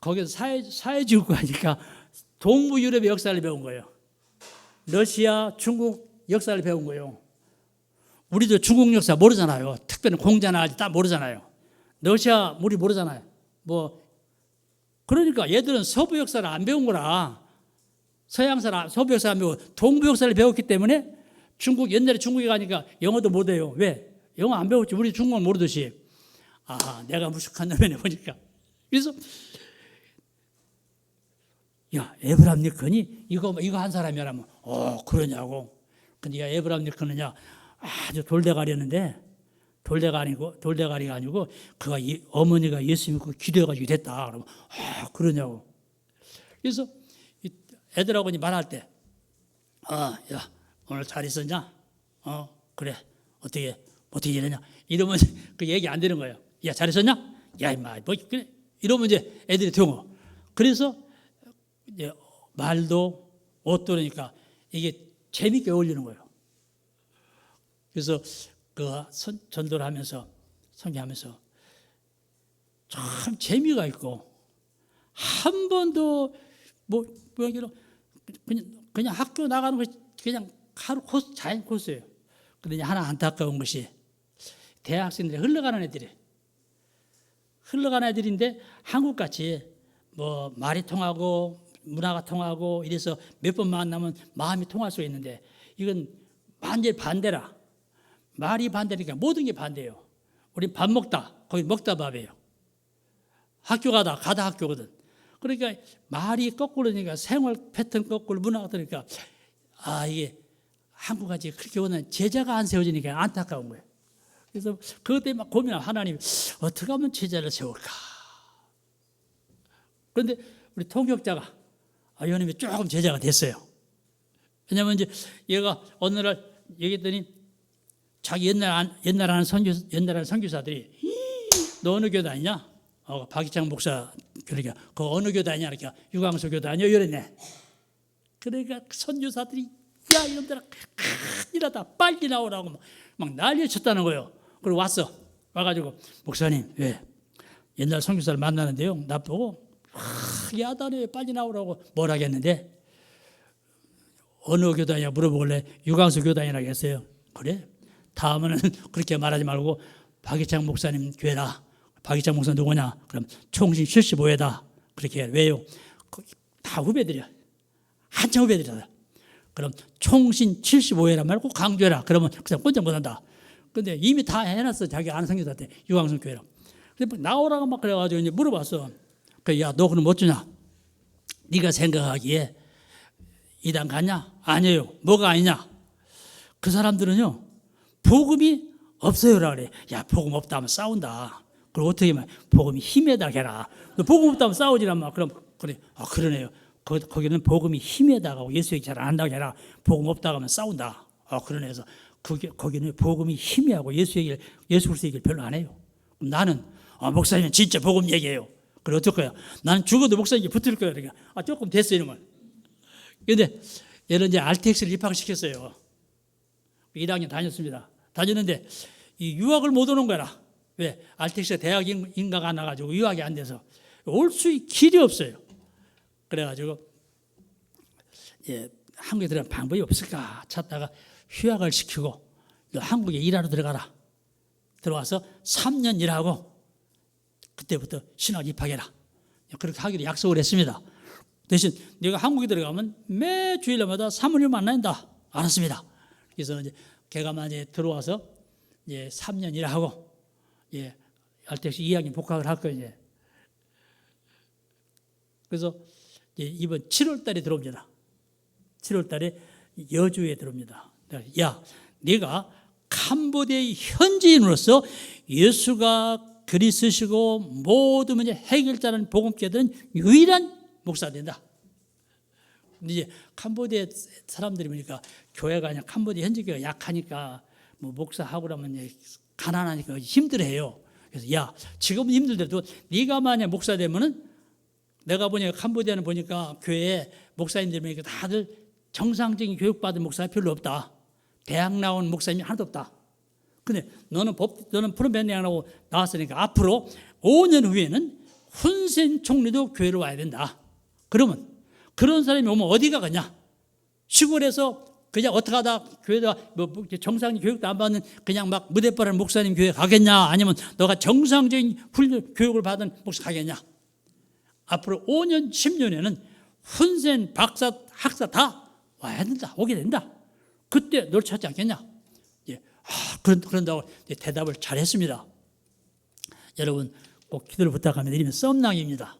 A: 거기서 사회주의고 하니까 동부 유럽의 역사를 배운 거예요. 러시아, 중국 역사를 배운 거예요. 우리도 중국 역사 모르잖아요. 특별히 공자나 아직 다 모르잖아요. 러시아 우리 모르잖아요. 뭐 그러니까 얘들은 서부 역사를 안 배운 거라. 서양사를 서부 역사 안 배우고 동부 역사를 배웠기 때문에 중국 옛날에 중국에 가니까 영어도 못해요. 왜? 영어 안 배웠지. 우리 중국은 모르듯이. 아, 내가 무식한 놈이네 보니까. 그래서 야, 에브람 링컨이 이거 한 사람이라면 그러냐고. 근데 야, 에브람 링컨은야 아주 돌대가리였는데 돌대가리가 아니고 그가 어머니가 예수 믿고 기도해가지고 됐다. 그러면 그러냐고. 그래서 애들하고 말할 때 야, 오늘 잘 있었냐? 그래. 어떻게 지내냐? 이러면 그 얘기 안 되는 거예요. 야, 잘 있었냐? 야, 임마, 뭐 그래. 이러면 이제 애들이 통어. 그래서 이제 말도 옷도 그러니까 이게 재밌게 어울리는 거예요. 그래서 그 전도를 하면서 설교하면서 참 재미가 있고 한 번도 뭐 그냥 학교 나가는 것이 그냥 하루 코스 자연 코스예요. 그런데 하나 안타까운 것이 대학생들이 흘러가는 애들인데 한국같이 뭐 말이 통하고 문화가 통하고 이래서 몇 번 만나면 마음이 통할 수 있는데 이건 완전히 반대라. 말이 반대니까 모든 게 반대예요. 우리 밥 먹다 거기 먹다 밥이에요. 학교 가다 학교거든. 그러니까 말이 거꾸로니까 생활 패턴 거꾸로 문화가 그러니까 이게 한국같이 그렇게 오는 제자가 안 세워지니까 안타까운 거예요. 그래서 그것 때문에 막 고민하고 하나님 어떻게 하면 제자를 세울까. 그런데 우리 통역자가 이놈이 조금 제자가 됐어요. 왜냐하면 이제 얘가 어느 날 얘기했더니 자기 옛날 하는 선교사들이 너 어느 교회 다니냐? 박희창 목사 그러니까 그 어느 교회 다니냐? 그러니까 유광수 교회 다녀 이랬네. 그러니까 선교사들이 야 이놈들아 큰일하다 빨리 나오라고 막 난리 쳤다는 거예요. 그리고 와가지고 목사님 왜 옛날 선교사를 만나는데요 나보고 야단에 빨리 나오라고 뭘 하겠는데 어느 교단이냐 물어보길래 유광수 교단이라고 했어요. 그래? 다음에는 그렇게 말하지 말고 박희창 목사님 교회라. 박희창 목사 누구냐? 그럼 총신 75회다. 그렇게 해. 왜요? 다 후배들이야. 한참 후배들이다. 그럼 총신 75회라 말고 강조해라. 그러면 그냥 꼰장 못한다. 근데 이미 다 해놨어. 자기 아는 선교사한테 유광수 교회라. 근데 나오라고 막 그래가지고 이제 물어봤어. 야, 너 그럼 어쩌냐? 네가 생각하기에 이단 갔냐? 아니에요. 뭐가 아니냐? 그 사람들은요 복음이 없어요라 그래. 야, 복음 없다 하면 싸운다. 그럼 어떻게 하면 복음이 힘에다 해라. 복음 없다 하면 싸우지란 말. 그럼 그래. 그러네요. 거기는 복음이 힘에다가 하고 예수 얘기 잘 안 한다고 해라. 복음 없다고 하면 싸운다. 그러네. 그래서 거기는 복음이 힘이하고 예수 그리스도 얘기를 별로 안 해요. 나는 목사님은 진짜 복음 얘기해요. 그래 어떨 거야? 나는 죽어도 목사님께 붙을 거야. 그러니까 조금 됐어 이놈은. 그런데 얘는 이제 RTX를 입학시켰어요. 1학년 다녔습니다. 다녔는데 이 유학을 못 오는 거라. 왜? 알텍스가 대학 인가가 안 나가지고 유학이 안 돼서 올 수 길이 없어요. 그래가지고 한국에 들어간 방법이 없을까 찾다가 휴학을 시키고 너 한국에 일하러 들어가라. 들어와서 3년 일하고 그때부터 신학 입학해라. 그렇게 하기로 약속을 했습니다. 대신 내가 한국에 들어가면 매 주일마다 사모님 만난다. 알았습니다. 그래서 이제 걔가 만약에 들어와서 이제 3년 일하고 알텍스 2학년 복학을 할 거예요. 그래서 이번 7월 달에 들어옵니다. 7월 달에 여주에 들어옵니다. 야, 네가 캄보디아의 현지인으로서 예수가 그리스시고 모든 문제 해결자라는 복음께들은 유일한 목사가 된다. 근데 이제 캄보디아 사람들이 보니까 교회가 그냥 캄보디아 현지 교회가 약하니까 뭐 목사하고 그러면 가난하니까 힘들어해요. 그래서 야, 지금은 힘들더라도 네가 만약 목사 되면은 내가 보니까 캄보디아는 보니까 교회에 목사님들 보니까 다들 정상적인 교육받은 목사가 별로 없다. 대학 나온 목사님이 하나도 없다. 근데 너는 프롬벤 대학 나오고 나왔으니까 앞으로 5년 후에는 훈센 총리도 교회로 와야 된다. 그러면 그런 사람이 오면 어디 가겠냐? 시골에서 그냥 어떻게 하다 교회다 뭐 정상적인 교육도 안 받는 그냥 막 무대바라는 목사님 교회 가겠냐? 아니면 너가 정상적인 훈련 교육을 받은 목사 가겠냐? 앞으로 5년, 10년에는 훈센 박사, 학사 다 와야 된다. 오게 된다. 그때 널 찾지 않겠냐? 그런다고 대답을 잘했습니다. 여러분 꼭 기도를 부탁합니다. 이러면 썸낭입니다.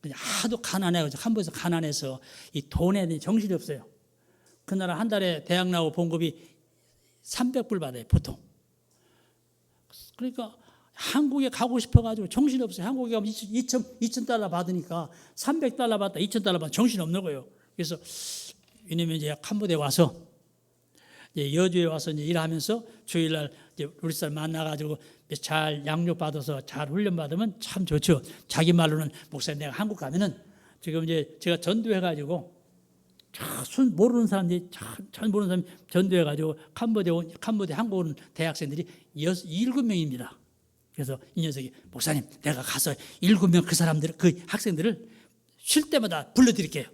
A: 그냥 하도 가난해요. 한번에서 가난해서 이 돈에 대한 정신이 없어요. 그 나라 한 달에 대학 나오고 봉급이 300불 받아요, 보통. 그러니까 한국에 가고 싶어가지고 정신이 없어요. 한국에 가면 2,000달러 받으니까 300달러 받다 2,000달러 받으면 정신이 없는 거예요. 그래서 왜냐면 이제 캄보디아에 와서 여주에 와서 이제 일하면서 주일날 이제 우리 사람 만나가지고 잘 양육받아서 잘 훈련받으면 참 좋죠. 자기 말로는 목사님 내가 한국 가면은 지금 이제 제가 전도해가지고 모르는 사람들이 잘 모르는 사람이 전도해가지고 캄보디아 한국 오는 대학생들이 7명입니다. 그래서 이 녀석이 목사님 내가 가서 7명 그 사람들 그 학생들을 쉴 때마다 불러드릴게요.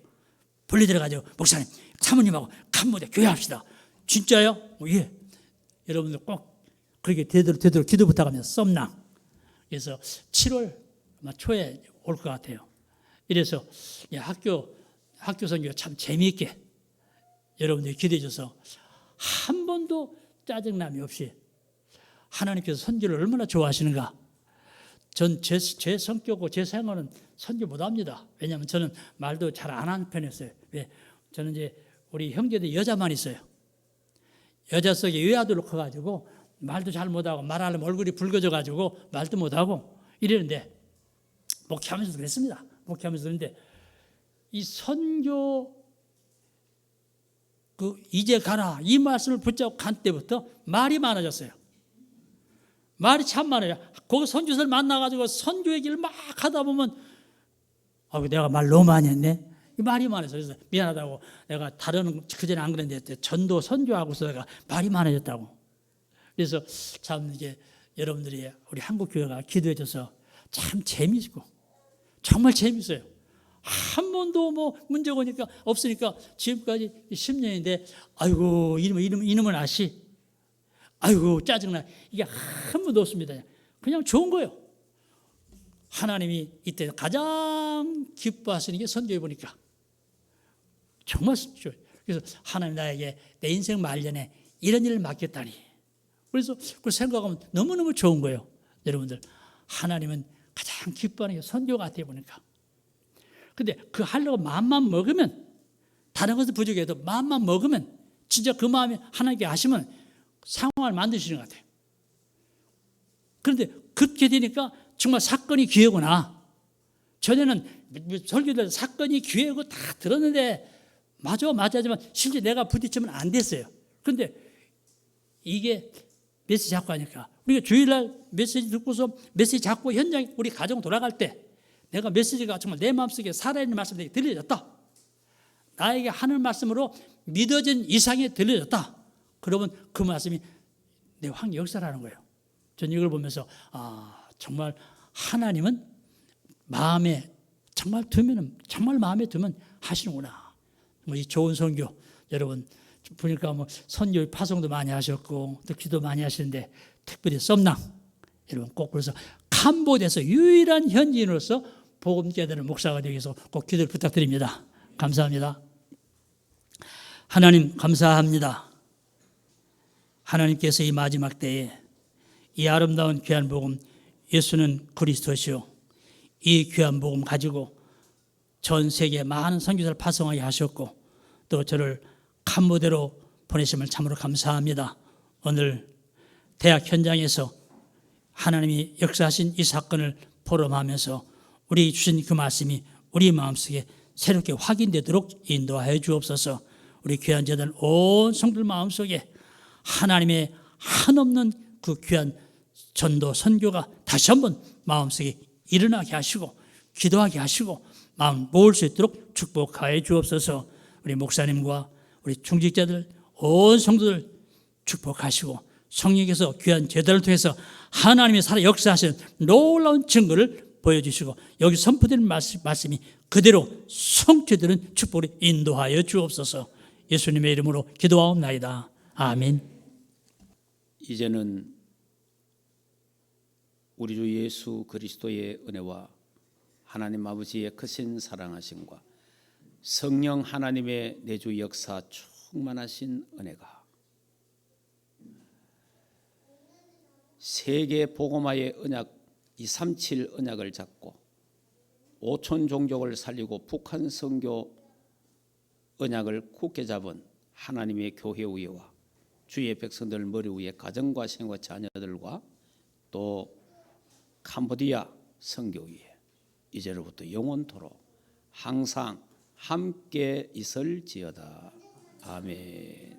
A: 불러드려가지고 목사님 사모님하고 캄보디아 교회합시다. 진짜요? 예. 여러분들 꼭 그렇게 되도록 기도 부탁하면서 썸낭. 그래서 7월 초에 올 것 같아요. 이래서 학교 선교가 참 재미있게 여러분들이 기대해 줘서 한 번도 짜증남이 없이 하나님께서 선교를 얼마나 좋아하시는가. 전 제 성격과 제 생활은 선교 못합니다. 왜냐하면 저는 말도 잘 안 하는 편이었어요. 왜? 저는 이제 우리 형제들 여자만 있어요. 여자 속에 외아들로 커가지고 말도 잘 못하고 말하려면 얼굴이 붉어져가지고 말도 못하고 이러는데 목회하면서도 그랬습니다. 목회하면서 그런데 이 선교 이제 가라 이 말씀을 붙잡고 간 때부터 말이 많아졌어요. 말이 참 많아요. 거기 선교사를 만나가지고 선교 얘기를 막 하다 보면 내가 말 너무 많이 했네. 이 말이 많아서 그래서 미안하다고 내가 다른 그전에 안 그랬는데 전도 선교하고서 내가 말이 많아졌다고. 그래서 참 이제 여러분들이 우리 한국 교회가 기도해줘서 참 재미있고 정말 재밌어요. 한 번도 뭐 문제가 오니까 없으니까 지금까지 10년인데 아이고 이놈은 아시 아이고 짜증나 이게 한 번도 없습니다. 그냥 좋은 거예요. 하나님이 이때 가장 기뻐하시는 게 선교해 보니까 정말 좋아요. 그래서 하나님 나에게 내 인생 말년에 이런 일을 맡겼다니. 그래서 그걸 생각하면 너무너무 좋은 거예요. 여러분들 하나님은 가장 기뻐하는 게 선교 같아 보니까. 근데 그 하려고 마음만 먹으면 다른 것을 부족해도 마음만 먹으면 진짜 그 마음이 하나님께 하시면 상황을 만드시는 것 같아요. 그런데 그렇게 되니까 정말 사건이 기회구나. 전에는 설교들 사건이 기회고 다 들었는데 맞아지만 실제 내가 부딪히면 안 됐어요. 그런데 이게 메시지 잡고 하니까 우리가 주일날 메시지 듣고서 메시지 잡고 현장에 우리 가정 돌아갈 때 내가 메시지가 정말 내 마음속에 살아있는 말씀이 들려졌다. 나에게 하는 말씀으로 믿어진 이상이 들려졌다. 그러면 그 말씀이 내 황 역사라는 거예요. 저는 이걸 보면서 정말 하나님은 마음에 정말 두면은 정말 마음에 두면 하시는구나. 이 좋은 선교 여러분 보니까 선교 파송도 많이 하셨고 또 기도 많이 하시는데 특별히 썸남 여러분 꼭 그래서 캄보디아에서 유일한 현지인으로서 복음 전하는 목사가 되기 위해서 꼭 기도를 부탁드립니다. 감사합니다. 하나님 감사합니다. 하나님께서 이 마지막 때에 이 아름다운 귀한 복음 예수는 그리스도시요 이 귀한 복음 가지고 전 세계 많은 선교사를 파송하게 하셨고 또 저를 캄보디아로 보내심을 참으로 감사합니다. 오늘 대학 현장에서 하나님이 역사하신 이 사건을 포럼하면서 우리 주신 그 말씀이 우리 마음속에 새롭게 확인되도록 인도하여 주옵소서. 우리 귀한 제들 온 성도들 마음속에 하나님의 한없는 그 귀한 전도 선교가 다시 한번 마음속에 일어나게 하시고 기도하게 하시고 마음 모을 수 있도록 축복하여 주옵소서. 우리 목사님과 우리 중직자들 온 성도들 축복하시고 성령께서 귀한 제도를 통해서 하나님의 살아 역사하시는 놀라운 증거를 보여주시고 여기 선포되는 말씀이 그대로 성취되는 축복을 인도하여 주옵소서. 예수님의 이름으로 기도하옵나이다. 아멘.
B: 이제는 우리 주 예수 그리스도의 은혜와 하나님 아버지의 크신 사랑하심과 성령 하나님의 내주 역사 충만하신 은혜가 세계 복음화의 언약 237 언약을 잡고 5천 종족을 살리고 북한 선교 언약을 굳게 잡은 하나님의 교회 위와 주의 백성들 머리 위에 가정과 생과 자녀들과 또 캄보디아 선교 위에 이제로부터 영원토록 항상 함께 있을지어다. 아멘.